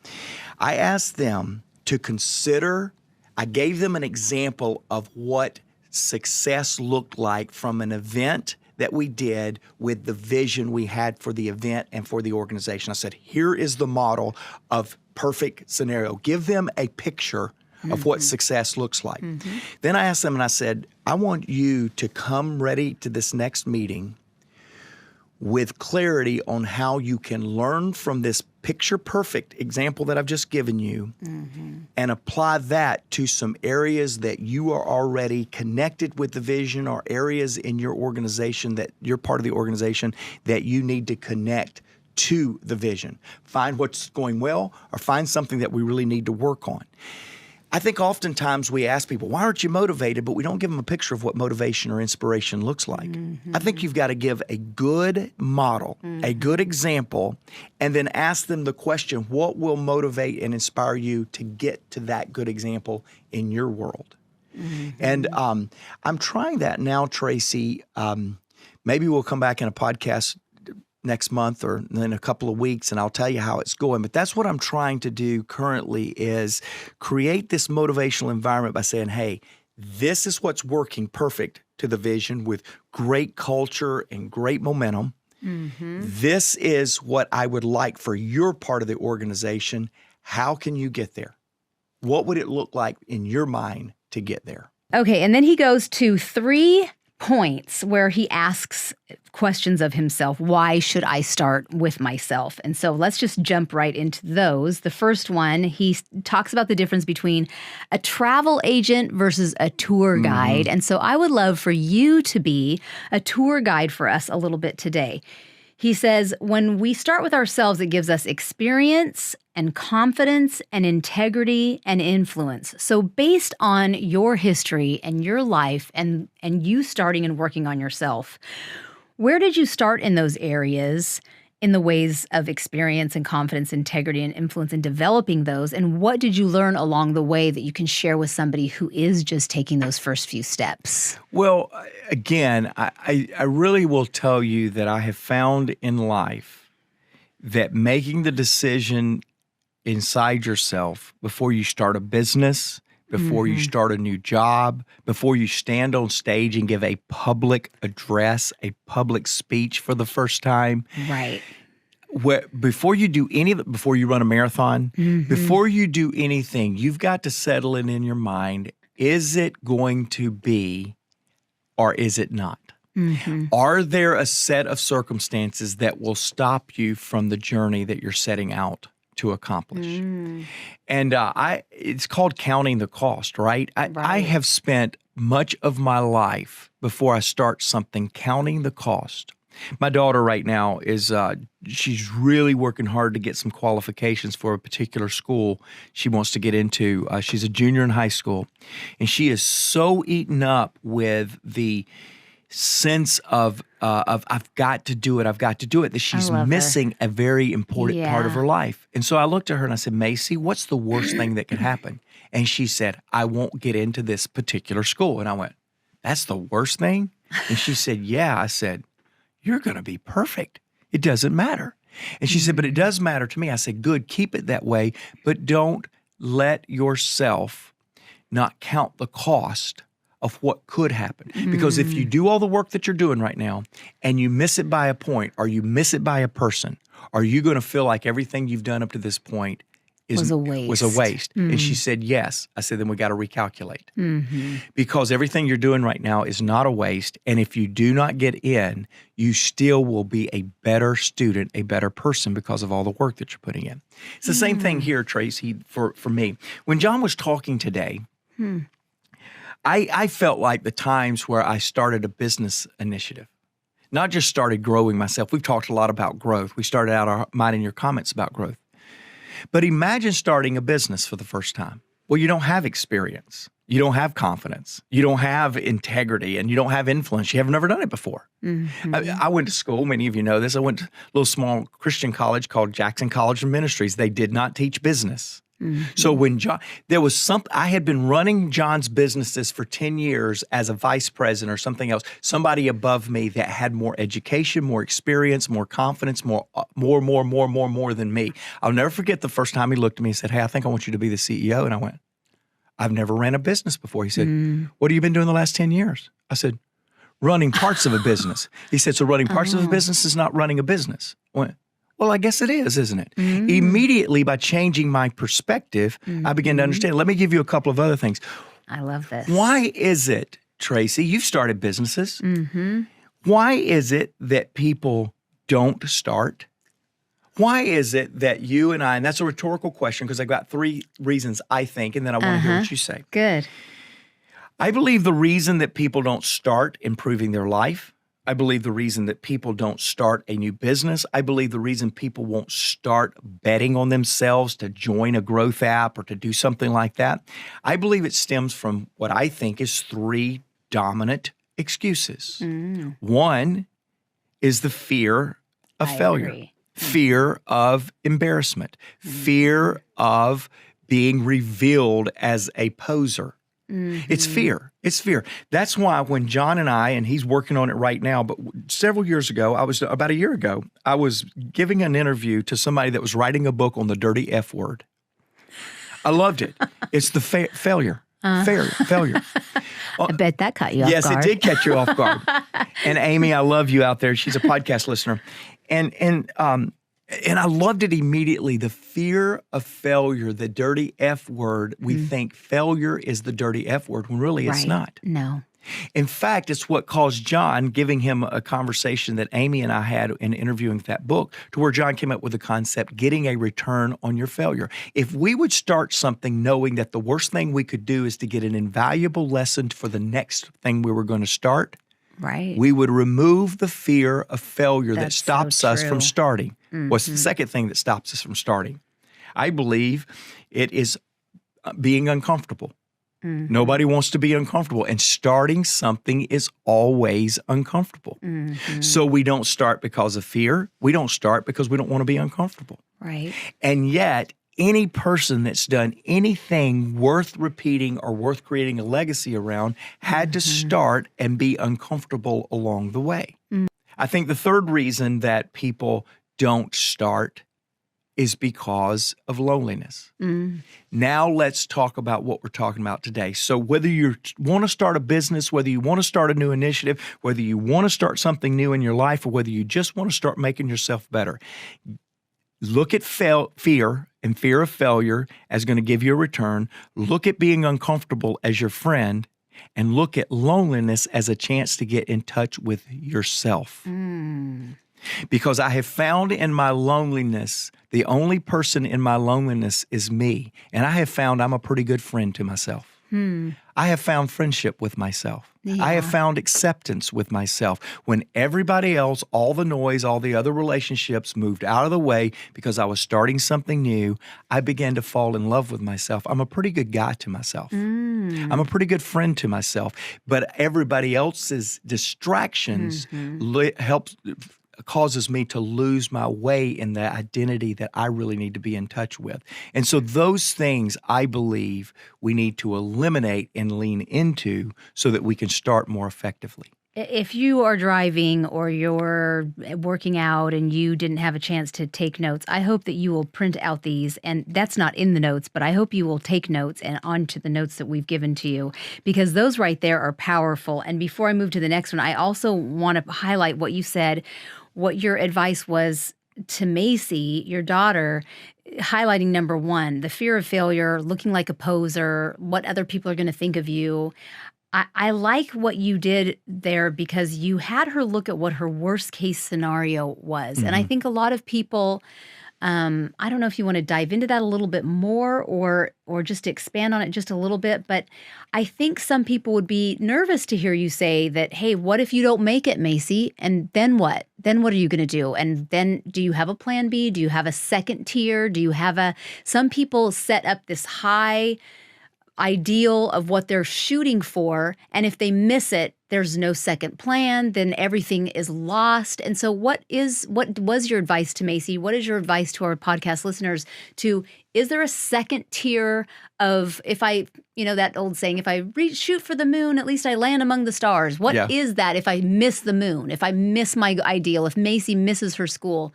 I asked them to consider, I gave them an example of what success looked like from an event that we did with the vision we had for the event and for the organization. I said, here is the model of perfect scenario. Give them a picture of what success looks like. Then I asked them and I said, I want you to come ready to this next meeting with clarity on how you can learn from this picture perfect example that I've just given you and apply that to some areas that you are already connected with the vision or areas in your organization that you're part of the organization that you need to connect to the vision. Find what's going well or find something that we really need to work on. I think oftentimes we ask people, why aren't you motivated? But we don't give them a picture of what motivation or inspiration looks like. I think you've got to give a good model, a good example, and then ask them the question, what will motivate and inspire you to get to that good example in your world? And I'm trying that now, Tracy. Maybe we'll come back in a podcast next month or in a couple of weeks, and I'll tell you how it's going. But that's what I'm trying to do currently is create this motivational environment by saying, hey, this is what's working perfect to the vision with great culture and great momentum. This is what I would like for your part of the organization. How can you get there? What would it look like in your mind to get there? Okay, and then he goes to 3 points where he asks questions of himself. Why should I start with myself? And so let's just jump right into those. The first one, he talks about the difference between a travel agent versus a tour guide. And so I would love for you to be a tour guide for us a little bit today. He says, when we start with ourselves, it gives us experience and confidence and integrity and influence. So based on your history and your life and you starting and working on yourself, where did you start in those areas in the ways of experience and confidence, integrity and influence in developing those? And what did you learn along the way that you can share with somebody who is just taking those first few steps? Well, again, I really will tell you that I have found in life that making the decision inside yourself before you start a business, before you start a new job, before you stand on stage and give a public address, a public speech for the first time. Right. Before you do before you run a marathon, before you do anything, you've got to settle it in your mind. Is it going to be or is it not? Are there a set of circumstances that will stop you from the journey that you're setting out to accomplish? And it's called counting the cost, right? I have spent much of my life before I start something counting the cost. My daughter right now is, she's really working hard to get some qualifications for a particular school she wants to get into. She's a junior in high school, and she is so eaten up with the sense of I've got to do it, that she's missing a very important part of her life. And so I looked at her and I said, Macy, what's the worst thing that could happen? And she said, I won't get into this particular school. And I went, that's the worst thing? And she said, yeah. I said, you're going to be perfect. It doesn't matter. And she said, but it does matter to me. I said, good, keep it that way, but don't let yourself not count the cost of what could happen. Because if you do all the work that you're doing right now and you miss it by a point or you miss it by a person, are you going to feel like everything you've done up to this point was a waste? And she said, yes. I said, then we got to recalculate. Because everything you're doing right now is not a waste. And if you do not get in, you still will be a better student, a better person because of all the work that you're putting in. It's the same thing here, Tracy, for me. When John was talking today, I felt like the times where I started a business initiative, not just started growing myself. We've talked a lot about growth. We started out our Mine in Your Comments about growth. But imagine starting a business for the first time. Well, you don't have experience. You don't have confidence. You don't have integrity, and you don't have influence. You have never done it before. I went to school. Many of you know this. I went to a little small Christian college called Jackson College of Ministries. They did not teach business. So when John, there was something, I had been running John's businesses for 10 years as a vice president or something else, somebody above me that had more education, more experience, more confidence, more than me. I'll never forget the first time he looked at me and said, hey, I think I want you to be the CEO. And I went, I've never ran a business before. He said, what have you been doing the last 10 years? I said, running parts of a business. He said, so running parts of a business is not running a business. I went, well, I guess it is, isn't it? Immediately, by changing my perspective, I began to understand. Let me give you a couple of other things. I love this. Why is it, Tracy, you've started businesses. Why is it that people don't start? Why is it that you and I, and that's a rhetorical question because I've got 3 reasons I think, and then I want to hear what you say. Good. I believe the reason that people don't start improving their life, I believe the reason that people don't start a new business, I believe the reason people won't start betting on themselves to join a growth app or to do something like that, I believe it stems from what I think is 3 dominant excuses. One is the fear of failure, agree. Fear of embarrassment, fear of being revealed as a poser. It's fear. It's fear. That's why when John and I, and he's working on it right now, but several years ago, about a year ago, I was giving an interview to somebody that was writing a book on the dirty F word. I loved it. It's the failure. Failure. I bet that caught you off guard. Yes, it did catch you off guard. And Amy, I love you out there. She's a podcast listener. And I loved it immediately. The fear of failure, the dirty F word. We think failure is the dirty F word when really it's not. No. In fact, it's what caused John, giving him a conversation that Amy and I had in interviewing that book, to where John came up with the concept, getting a return on your failure. If we would start something knowing that the worst thing we could do is to get an invaluable lesson for the next thing we were going to start, we would remove the fear of failure that stops us from starting. What's the second thing that stops us from starting? I believe it is being uncomfortable. Nobody wants to be uncomfortable, and starting something is always uncomfortable. So we don't start because of fear. We don't start because we don't want to be uncomfortable. Right. And yet, any person that's done anything worth repeating or worth creating a legacy around had to start and be uncomfortable along the way. I think the third reason that people don't start is because of loneliness. Now let's talk about what we're talking about today. So whether you want to start a business, whether you want to start a new initiative, whether you want to start something new in your life, or whether you just want to start making yourself better, look at fear and fear of failure as going to give you a return. Look at being uncomfortable as your friend, and look at loneliness as a chance to get in touch with yourself. Because I have found in my loneliness, the only person in my loneliness is me. And I have found I'm a pretty good friend to myself. I have found friendship with myself. Yeah. I have found acceptance with myself. When everybody else, all the noise, all the other relationships moved out of the way because I was starting something new, I began to fall in love with myself. I'm a pretty good guy to myself. I'm a pretty good friend to myself. But everybody else's distractions causes me to lose my way in the identity that I really need to be in touch with. And so those things I believe we need to eliminate and lean into so that we can start more effectively. If you are driving or you're working out and you didn't have a chance to take notes, I hope that you will print out these, and that's not in the notes, but I hope you will take notes and onto the notes that we've given to you, because those right there are powerful. And before I move to the next one, I also want to highlight what you said, what your advice was to Macy, your daughter, highlighting number one, the fear of failure, looking like a poser, what other people are going to think of you. I like what you did there because you had her look at what her worst case scenario was. And I think a lot of people, I don't know if you want to dive into that a little bit more or just expand on it just a little bit, but I think some people would be nervous to hear you say that, hey, what if you don't make it, Macy? And then what? Then what are you going to do? And then do you have a plan B? Do you have a second tier? Do you have some people set up this high ideal of what they're shooting for, and if they miss it, there's no second plan, then everything is lost. And so what was your advice to Macy? What is your advice to our podcast listeners is there a second tier of, if I, that old saying, if I shoot for the moon, at least I land among the stars. What is that if I miss the moon, if I miss my ideal, if Macy misses her school?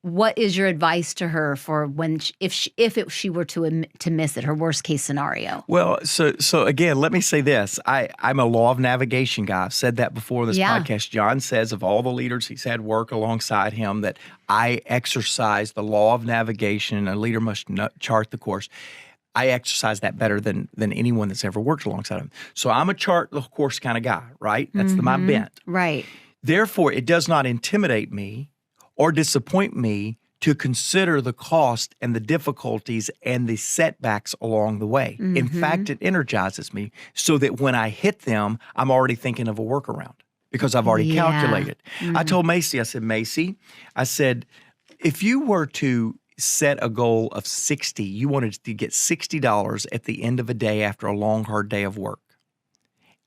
What is your advice to her for when, if she were to miss it, her worst case scenario? Well, so again, let me say this. I'm a law of navigation guy. I've said that before this podcast. John says of all the leaders he's had work alongside him that I exercise the law of navigation. A leader must chart the course. I exercise that better than anyone that's ever worked alongside him. So I'm a chart the course kind of guy, right? That's my bent. Right. Therefore, it does not intimidate me or disappoint me to consider the cost and the difficulties and the setbacks along the way. In fact, it energizes me so that when I hit them, I'm already thinking of a workaround because I've already calculated. I told Macy, I said, Macy, if you were to set a goal of 60, you wanted to get $60 at the end of a day after a long, hard day of work,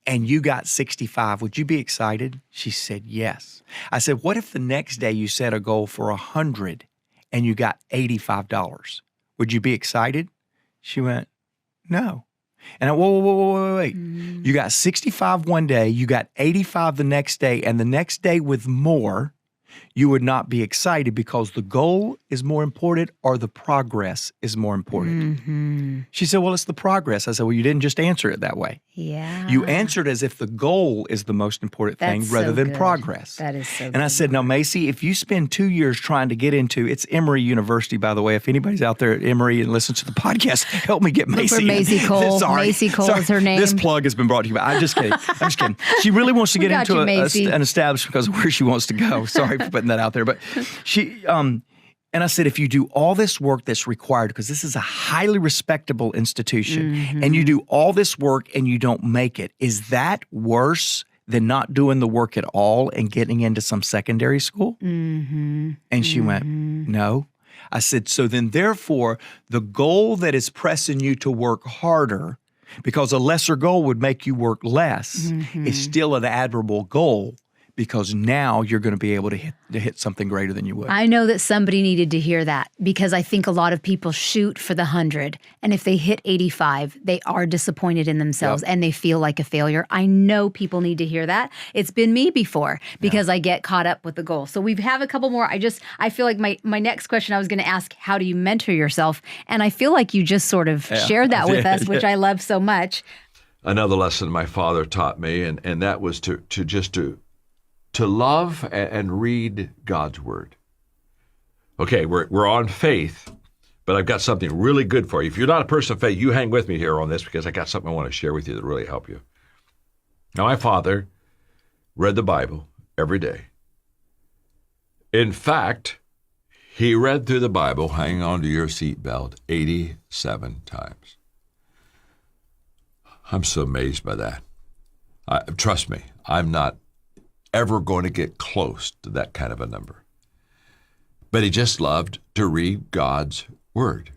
and you got 65, would you be excited? She said, yes. I said, what if the next day you set a goal for 100 and you got $85? Would you be excited? She went, no. And I, wait. You got 65 one day, you got 85 the next day, and the next day with more, you would not be excited because the goal is more important or the progress is more important. She said, well, it's the progress. I said, well, you didn't just answer it that way. Yeah. You answered as if the goal is the most important thing rather than progress. That is so good. And I said, now, Macy, if you spend 2 years trying to get into, it's Emory University, by the way. If anybody's out there at Emory and listens to the podcast, help me get Macy. Look for Macy Cole. Macy Cole is her name. This plug has been brought to you. I'm just kidding. She really wants to get into an establishment because of where she wants to go. Sorry for putting that out there. But she, and I said, if you do all this work that's required, because this is a highly respectable institution, and you do all this work and you don't make it, is that worse than not doing the work at all and getting into some secondary school? And she went, no. I said, so then therefore, the goal that is pressing you to work harder, because a lesser goal would make you work less, is still an admirable goal. Because now you're going to be able to hit something greater than you would. I know that somebody needed to hear that because I think a lot of people shoot for the 100, and if they hit 85, they are disappointed in themselves and they feel like a failure. I know people need to hear that. It's been me before because I get caught up with the goal. So we have a couple more. I feel like my next question I was going to ask, how do you mentor yourself? And I feel like you just sort of shared that with us, which I love so much. Another lesson my father taught me, and that was to love and read God's word. Okay, we're on faith, but I've got something really good for you. If you're not a person of faith, you hang with me here on this because I got something I want to share with you that really help you. Now, my father read the Bible every day. In fact, he read through the Bible, hang on to your seatbelt, 87 times. I'm so amazed by that. Trust me, I'm not ever going to get close to that kind of a number. But he just loved to read God's word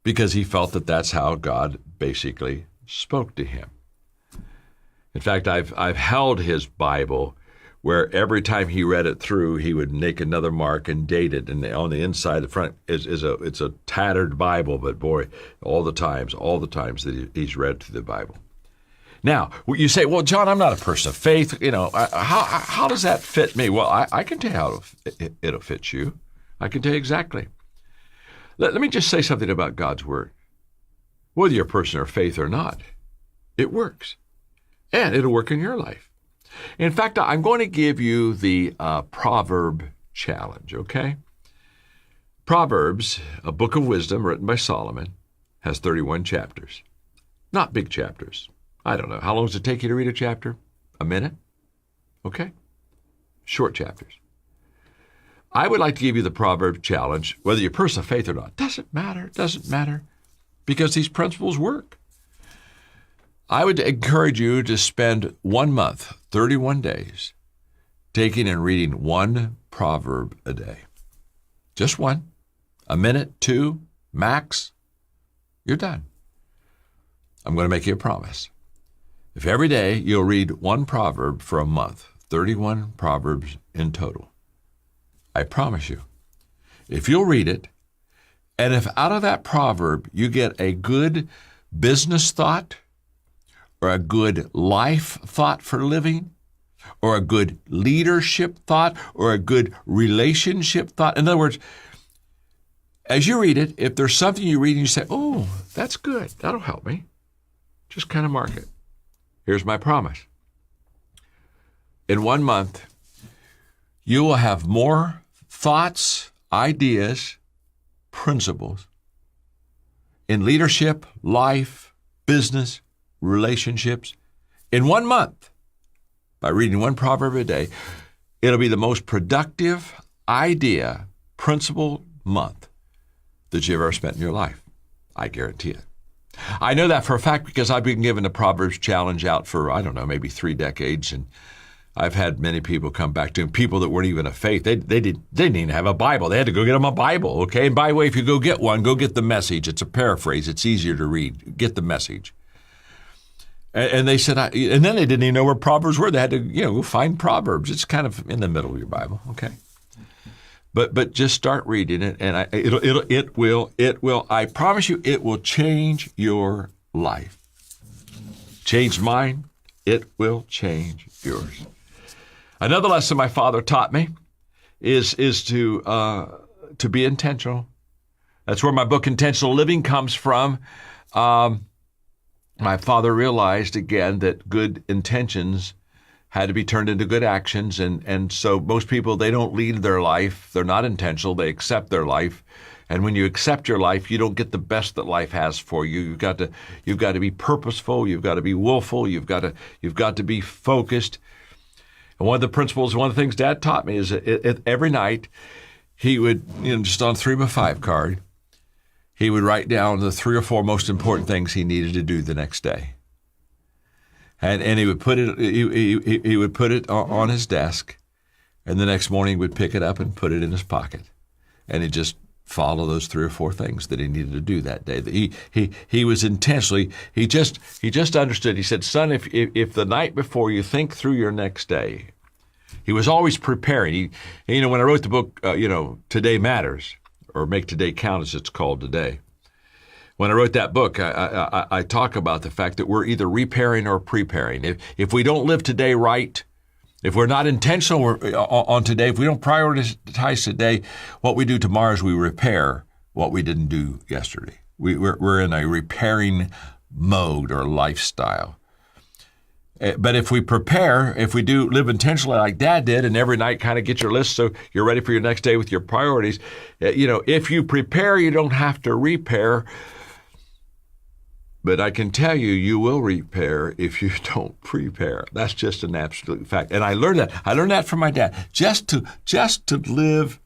because he felt that that's how God basically spoke to him. In fact, I've held his Bible where every time he read it through, he would make another mark and date it. And on the inside, the front it's a tattered Bible, but boy, all the times that he's read through the Bible. Now, you say, well, John, I'm not a person of faith. How does that fit me? Well, I can tell you how it'll fit you. I can tell you exactly. Let me just say something about God's word. Whether you're a person of faith or not, it works. And it'll work in your life. In fact, I'm going to give you the Proverb challenge, okay? Proverbs, a book of wisdom written by Solomon, has 31 chapters. Not big chapters. I don't know. How long does it take you to read a chapter? A minute? Okay. Short chapters. I would like to give you the Proverb challenge, whether you're a person of faith or not. Doesn't matter, because these principles work. I would encourage you to spend 1 month, 31 days, taking and reading one proverb a day. Just one. A minute, 2, max. You're done. I'm going to make you a promise. If every day you'll read one proverb for a month, 31 proverbs in total, I promise you, if you'll read it, and if out of that proverb you get a good business thought, or a good life thought for living, or a good leadership thought, or a good relationship thought. In other words, as you read it, if there's something you read and you say, oh, that's good, that'll help me, just kind of mark it. Here's my promise. In 1 month, you will have more thoughts, ideas, principles in leadership, life, business, relationships. In 1 month, by reading one proverb a day, it'll be the most productive idea, principle month that you've ever spent in your life. I guarantee it. I know that for a fact because I've been given the Proverbs challenge out for, I don't know, maybe 3 decades, and I've had many people come back to me, people that weren't even of faith. They didn't even have a Bible. They had to go get them a Bible, okay? And by the way, if you go get one, go get the Message. It's a paraphrase. It's easier to read. Get the Message. And they said, and then they didn't even know where Proverbs were. They had to, go find Proverbs. It's kind of in the middle of your Bible, okay? But just start reading it, and it will. I promise you, it will change your life. Change mine. It will change yours. Another lesson my father taught me is to be intentional. That's where my book Intentional Living comes from. My father realized again that good intentions had to be turned into good actions. And so most people, they don't lead their life. They're not intentional. They accept their life. And when you accept your life, you don't get the best that life has for you. You've got to be purposeful. You've got to be willful. You've got to be focused. And one of the principles, one of the things Dad taught me is that every night he would, just on 3 by 5 card, he would write down the 3 or 4 most important things he needed to do the next day. And he would put it he would put it on his desk, and the next morning he would pick it up and put it in his pocket, and he'd just follow those 3 or 4 things that he needed to do that day. He was intentionally, he just understood. He said, son, if the night before you think through your next day, he was always preparing. When I wrote the book, Today Matters, or Make Today Count as it's called today. When I wrote that book, I talk about the fact that we're either repairing or preparing. If we don't live today right, if we're not intentional on today, if we don't prioritize today, what we do tomorrow is we repair what we didn't do yesterday. We're in a repairing mode or lifestyle. But if we prepare, if we do live intentionally like Dad did, and every night kind of get your list so you're ready for your next day with your priorities, if you prepare, you don't have to repair. But I can tell you, you will repair if you don't prepare. That's just an absolute fact. And I learned that. I learned that from my dad. Just to live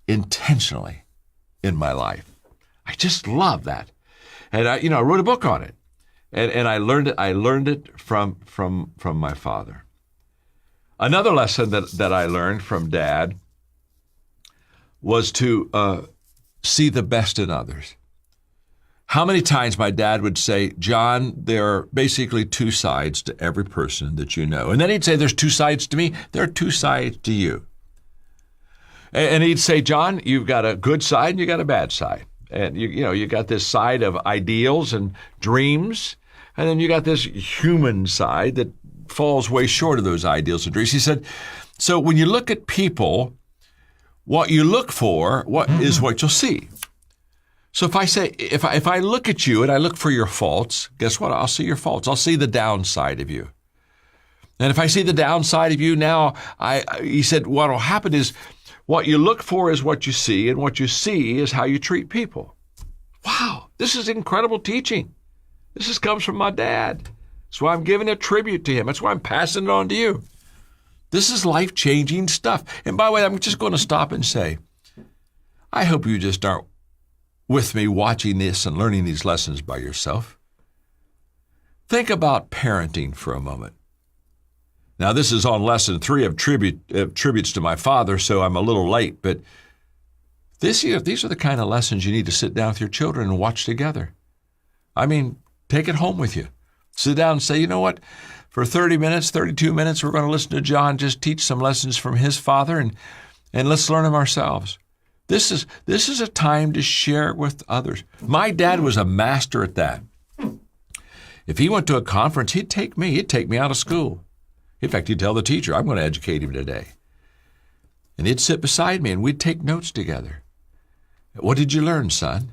intentionally in my life. I just love that. And I wrote a book on it. And I learned it from my father. Another lesson that I learned from Dad was to see the best in others. How many times my dad would say, John, there are basically two sides to every person that you know. And then he'd say, there's two sides to me. There are two sides to you. And he'd say, John, you've got a good side and you got a bad side. And you got this side of ideals and dreams. And then you got this human side that falls way short of those ideals and dreams. He said, so when you look at people, what you look for, is what you'll see. So if I look at you and I look for your faults, guess what? I'll see your faults. I'll see the downside of you. And if I see the downside of you now, he said, what will happen is what you look for is what you see, and what you see is how you treat people. Wow, this is incredible teaching. This comes from my dad. That's why I'm giving a tribute to him. That's why I'm passing it on to you. This is life-changing stuff. And by the way, I'm just going to stop and say, I hope you just aren't with me watching this and learning these lessons by yourself. Think about parenting for a moment. Now, this is on lesson 3 of tributes to my father, so I'm a little late, but these are the kind of lessons you need to sit down with your children and watch together. I mean, take it home with you. Sit down and say, you know what? For 30 minutes, 32 minutes, we're going to listen to John just teach some lessons from his father, and let's learn them ourselves. This is a time to share with others. My dad was a master at that. If he went to a conference, he'd take me out of school. In fact, he'd tell the teacher, I'm going to educate him today. And he'd sit beside me and we'd take notes together. What did you learn, son?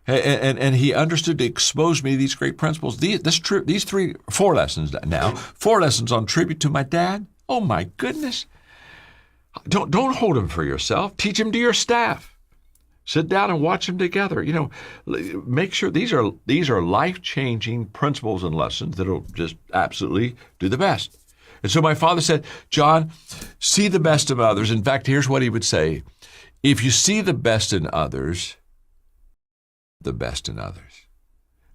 And he understood to expose me to these great principles. These 4 lessons now, 4 lessons on tribute to my dad. Oh my goodness. Don't hold them for yourself. Teach them to your staff. Sit down and watch them together. Make sure these are life-changing principles and lessons that'll just absolutely do the best. And so my father said, John, see the best of others. In fact, here's what he would say. If you see the best in others,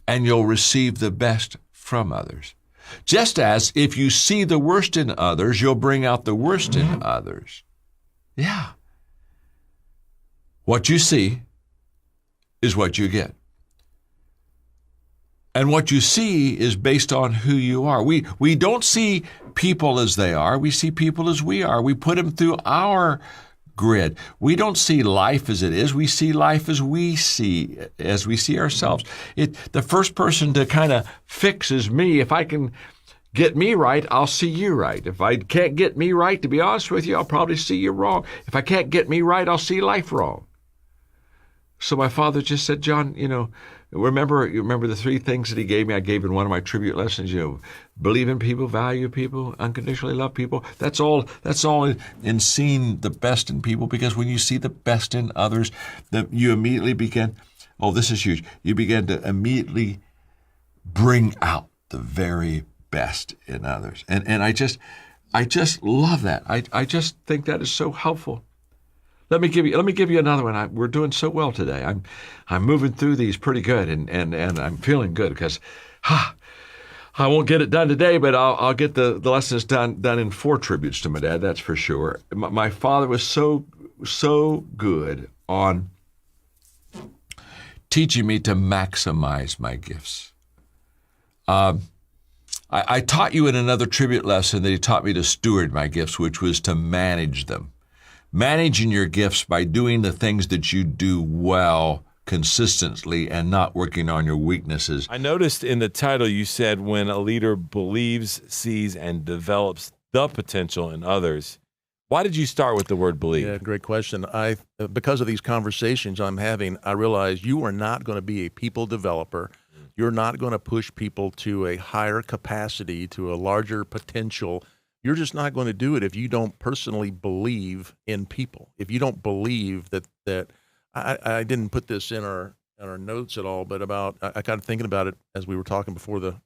and you'll receive the best from others. Just as if you see the worst in others, you'll bring out the worst in others. Yeah. What you see is what you get. And what you see is based on who you are. We don't see people as they are. We see people as we are. We put them through our grid. We don't see life as it is. We see life as we see ourselves. The first person to kind of fix is me. If I can get me right, I'll see you right. If I can't get me right, to be honest with you, I'll probably see you wrong. If I can't get me right, I'll see life wrong. So my father just said, John, remember the 3 things that he gave me? I gave in one of my tribute lessons, believe in people, value people, unconditionally love people. That's all in seeing the best in people, because when you see the best in others, you immediately begin, this is huge. You begin to immediately bring out the very best in others. And I just love that. I just think that is so helpful. Let me give you another one. We're doing so well today. I'm moving through these pretty good, and I'm feeling good because I won't get it done today, but I'll get the lessons done in 4 tributes to my dad. That's for sure. My father was so good on teaching me to maximize my gifts. I taught you in another tribute lesson that he taught me to steward my gifts, which was to manage them. Managing your gifts by doing the things that you do well consistently and not working on your weaknesses. I noticed in the title you said when a leader believes, sees, and develops the potential in others. Why did you start with the word believe? Yeah, great question. Because of these conversations I'm having, I realize you are not going to be a people developer. You're not going to push people to a higher capacity, to a larger potential. You're just not going to do it if you don't personally believe in people. If you don't believe that I didn't put this in our notes at all, but I got thinking about it as we were talking before the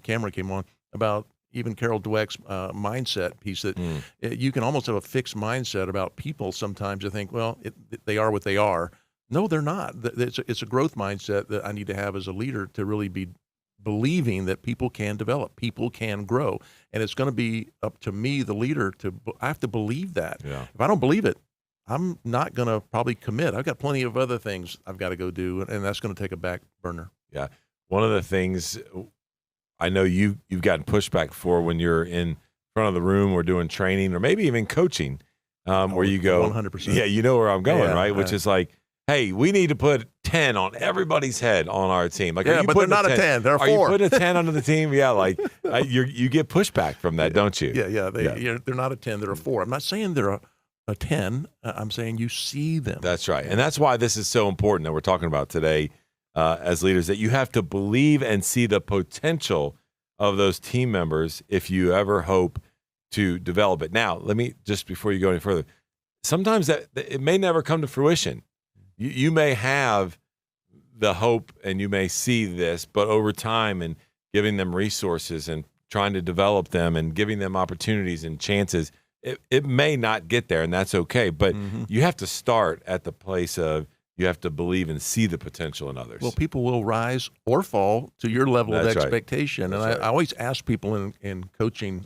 camera came on, about even Carol Dweck's mindset piece, that you can almost have a fixed mindset about people sometimes. I think, well, they are what they are. No, they're not. It's a growth mindset that I need to have as a leader to really be believing that people can develop, people can grow. And it's going to be up to me, the leader, I have to believe that. Yeah. If I don't believe it, I'm not going to probably commit. I've got plenty of other things I've got to go do, and that's going to take a back burner. Yeah. One of the things I know you've gotten pushback for when you're in front of the room or doing training or maybe even coaching, where you go, 100%. Yeah, you know where I'm going, Yeah, right? Which is like, hey, we need to put 10 on everybody's head on our team. Like, Yeah, but they're not a 10. They're a 4. Are you putting a 10 under the team? Yeah, like you get pushback from that, don't you? Yeah. They're not a 10. They're a 4. I'm not saying they're a 10. I'm saying you see them. That's right. And that's why this is so important that we're talking about today as leaders, that you have to believe and see the potential of those team members if you ever hope to develop it. Now, let me, just before you go any further, sometimes that it may never come to fruition. You may have the hope and you may see this, but over time and giving them resources and trying to develop them and giving them opportunities and chances, it may not get there, and that's okay. But you have to start at the place of you have to believe and see the potential in others. Well, people will rise or fall to your level of That's right. expectation. That's And right. I always ask people in coaching,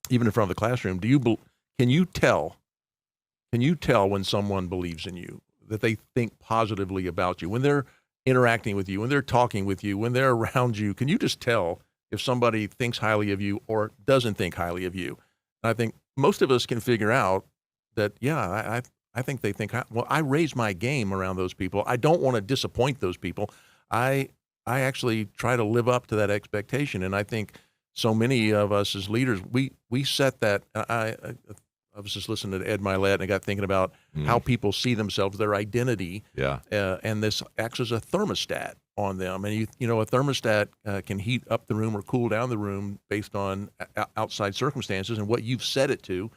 even in front of the classroom, can you tell when someone believes in you, that they think positively about you, when they're interacting with you, when they're talking with you, when they're around you? Can you just tell if somebody thinks highly of you or doesn't think highly of you? And I think most of us can figure out that, yeah, I think they think, well, I raise my game around those people. I don't want to disappoint those people. I actually try to live up to that expectation. And I think so many of us as leaders, we set that. I was just listening to Ed Milet, and I got thinking about how people see themselves, their identity. Yeah. And this acts as a thermostat on them. And, you know, a thermostat can heat up the room or cool down the room based on outside circumstances and what you've set it to.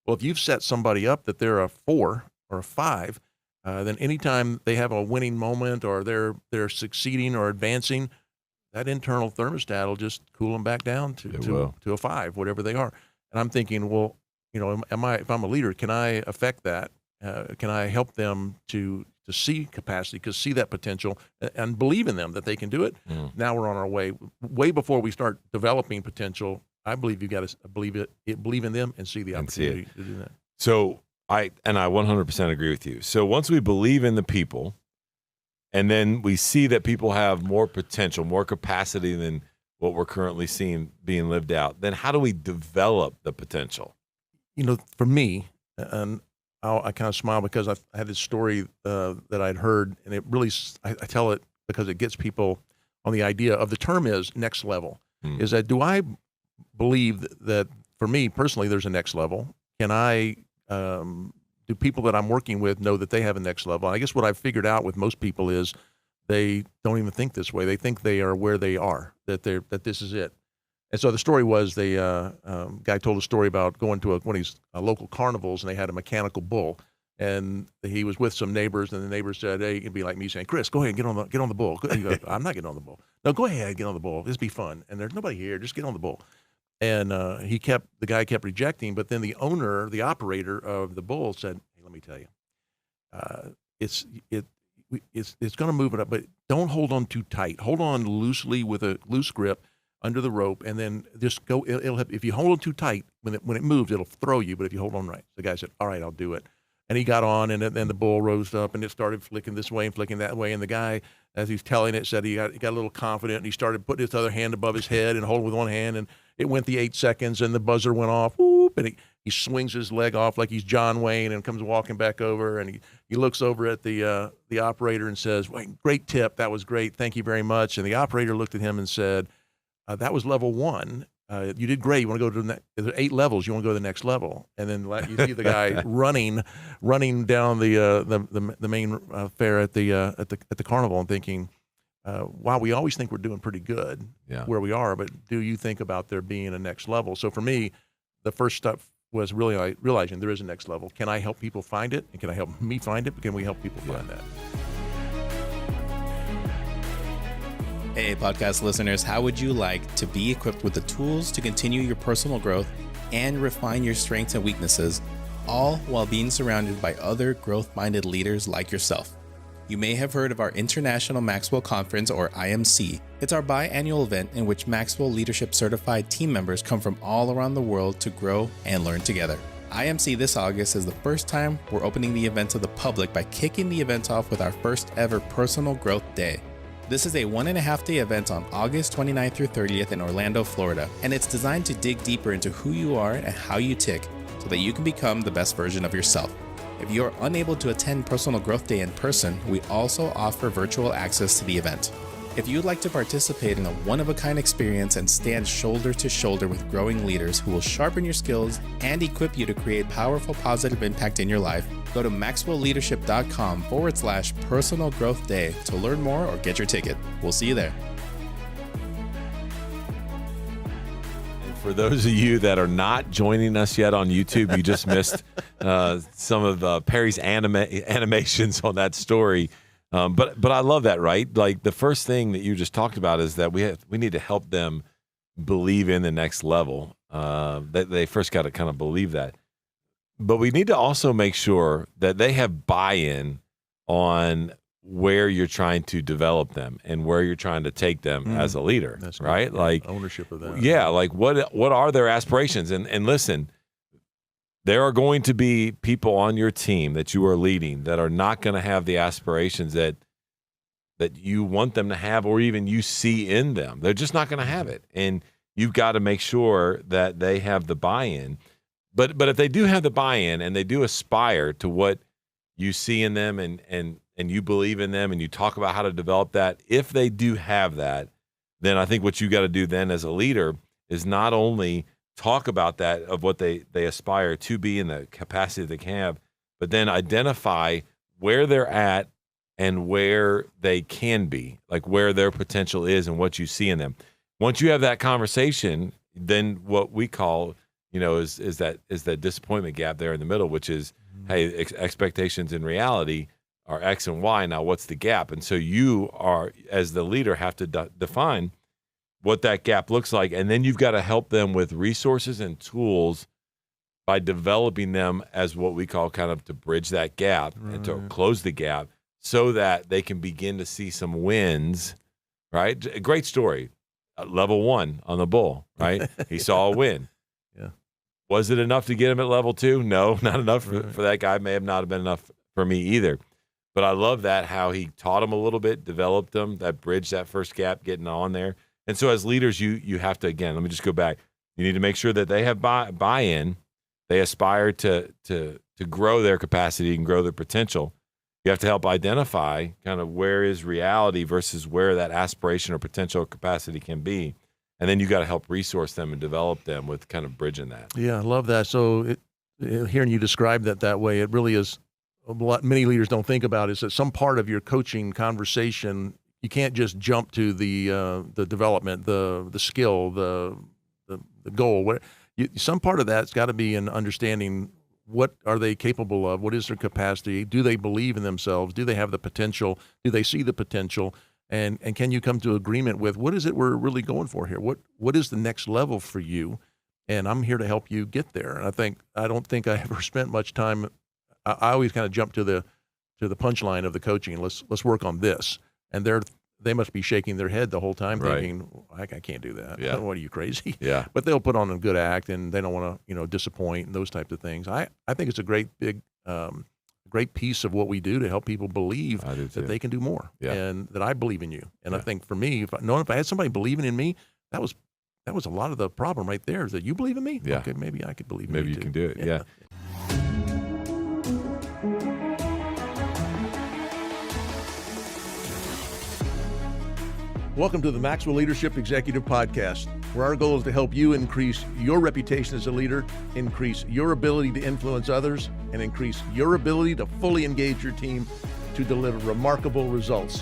Well, if you've set somebody up that they're a 4 or a 5, then anytime they have a winning moment or they're succeeding or advancing, that internal thermostat will just cool them back down to a 5, whatever they are. And I'm thinking, well, you know, if I'm a leader, can I affect that? Can I help them to see capacity, see that potential, and believe in them that they can do it? Now we're on our way. Way before we start developing potential, I believe you've got to believe in them and see the opportunity to do that. So I 100% agree with you. So once we believe in the people, and then we see that people have more potential, more capacity than what we're currently seeing being lived out, then how do we develop the potential? You know, for me, and I kind of smile because I had this story that I'd heard, and it really, I tell it because it gets people on the idea of the term is next level. Is that, do I believe that for me personally, there's a next level? Can I, do people that I'm working with know that they have a next level? And I guess what I've figured out with most people is they don't even think this way. They think they are where they are, that this is it. And so the story was guy told a story about going to one of these local carnivals, and they had a mechanical bull, and he was with some neighbors, and the neighbors said, "Hey," it'd be like me saying, "Chris, go ahead and get on the bull." He goes, "I'm not getting on the bull." "No, go ahead, get on the bull. This be fun." And there's nobody here. Just get on the bull. And the guy kept rejecting, but then the operator of the bull said, "Hey, let me tell you, it's going to move it up, but don't hold on too tight. Hold on loosely with a loose grip under the rope, and then just go. If you hold on too tight, when it moves, it'll throw you. But if you hold on right." The guy said, "All right, I'll do it." And he got on, and then the bull rose up, and it started flicking this way and flicking that way. And the guy, as he's telling it, said he got a little confident, and he started putting his other hand above his head and holding with one hand, and it went the 8 seconds, and the buzzer went off. Whoop, and he swings his leg off like he's John Wayne, and comes walking back over, and he looks over at the operator and says, "Well, great tip, that was great, thank you very much." And the operator looked at him and said, "That was level 1. You did great. You want to go to the next? There's 8 levels. You want to go to the next level." And then you see the guy running down the main fair at the carnival, and thinking, "Wow, we always think we're doing pretty good where we are, but do you think about there being a next level?" So for me, the first step was really realizing there is a next level. Can I help people find it, and can I help me find it? But can we help people find that? Hey, podcast listeners, how would you like to be equipped with the tools to continue your personal growth and refine your strengths and weaknesses, all while being surrounded by other growth-minded leaders like yourself? You may have heard of our International Maxwell Conference, or IMC. It's our biannual event in which Maxwell Leadership Certified Team members come from all around the world to grow and learn together. IMC this August is the first time we're opening the event to the public by kicking the event off with our first ever Personal Growth Day. This is a 1.5-day event on August 29th through 30th in Orlando, Florida, and it's designed to dig deeper into who you are and how you tick so that you can become the best version of yourself. If you're unable to attend Personal Growth Day in person, we also offer virtual access to the event. If you'd like to participate in a one-of-a-kind experience and stand shoulder to shoulder with growing leaders who will sharpen your skills and equip you to create powerful, positive impact in your life, go to maxwellleadership.com/personal growth day to learn more or get your ticket. We'll see you there. For those of you that are not joining us yet on YouTube, you just missed some of Perry's animations on that story. But I love that, right? Like the first thing that you just talked about is that we need to help them believe in the next level. That they first got to kind of believe that. But we need to also make sure that they have buy-in on where you're trying to develop them and where you're trying to take them as a leader. That's right? Good. Like Ownership of that. Yeah, like what are their aspirations? And listen, there are going to be people on your team that you are leading that are not going to have the aspirations that you want them to have or even you see in them. They're just not going to have it. And you've got to make sure that they have the buy-in. But if they do have the buy-in and they do aspire to what you see in them and you believe in them and you talk about how to develop that, if they do have that, then I think what you got to do then as a leader is not only talk about that of what they aspire to be in the capacity they can have, but then identify where they're at and where they can be, like where their potential is and what you see in them. Once you have that conversation, then what we call, is that disappointment gap there in the middle, which is, hey, expectations and reality are X and Y. Now, what's the gap? And so you are, as the leader, have to define what that gap looks like. And then you've got to help them with resources and tools by developing them as what we call kind of to bridge that gap and to close the gap so that they can begin to see some wins, right? A great story. Level 1 on the bull, right? He saw a win. Yeah. Was it enough to get him at level 2? No, not enough for that guy. May have not been enough for me either. But I love that, how he taught him a little bit, developed them, that bridge, that first gap, getting on there. And so as leaders, you have to, again, let me just go back. You need to make sure that they have buy-in. They aspire to grow their capacity and grow their potential. You have to help identify kind of where is reality versus where that aspiration or potential or capacity can be. And then you got to help resource them and develop them with kind of bridging that. Yeah, I love that. So hearing you describe that way, it really is what many leaders don't think about is that some part of your coaching conversation, you can't just jump to the development, the skill, the goal. Some part of that's got to be in understanding what are they capable of, what is their capacity, do they believe in themselves, do they have the potential, do they see the potential, and can you come to agreement with what is it we're really going for here? What is the next level for you? And I'm here to help you get there. And I don't think I ever spent much time. I always kind of jump to the punchline of the coaching. Let's work on this, and they must be shaking their head the whole time, thinking, I can't do that. Yeah. What are you, crazy? Yeah. But they'll put on a good act, and they don't want to disappoint and those types of things. I think it's a great big great piece of what we do to help people believe that they can do more, and that I believe in you. And I think for me, if I had somebody believing in me, that was a lot of the problem right there. Is that you believe in me? Yeah. Okay, maybe I could believe in Maybe you you too. can do it. Yeah. Welcome to the Maxwell Leadership Executive Podcast, where our goal is to help you increase your reputation as a leader, increase your ability to influence others, and increase your ability to fully engage your team to deliver remarkable results.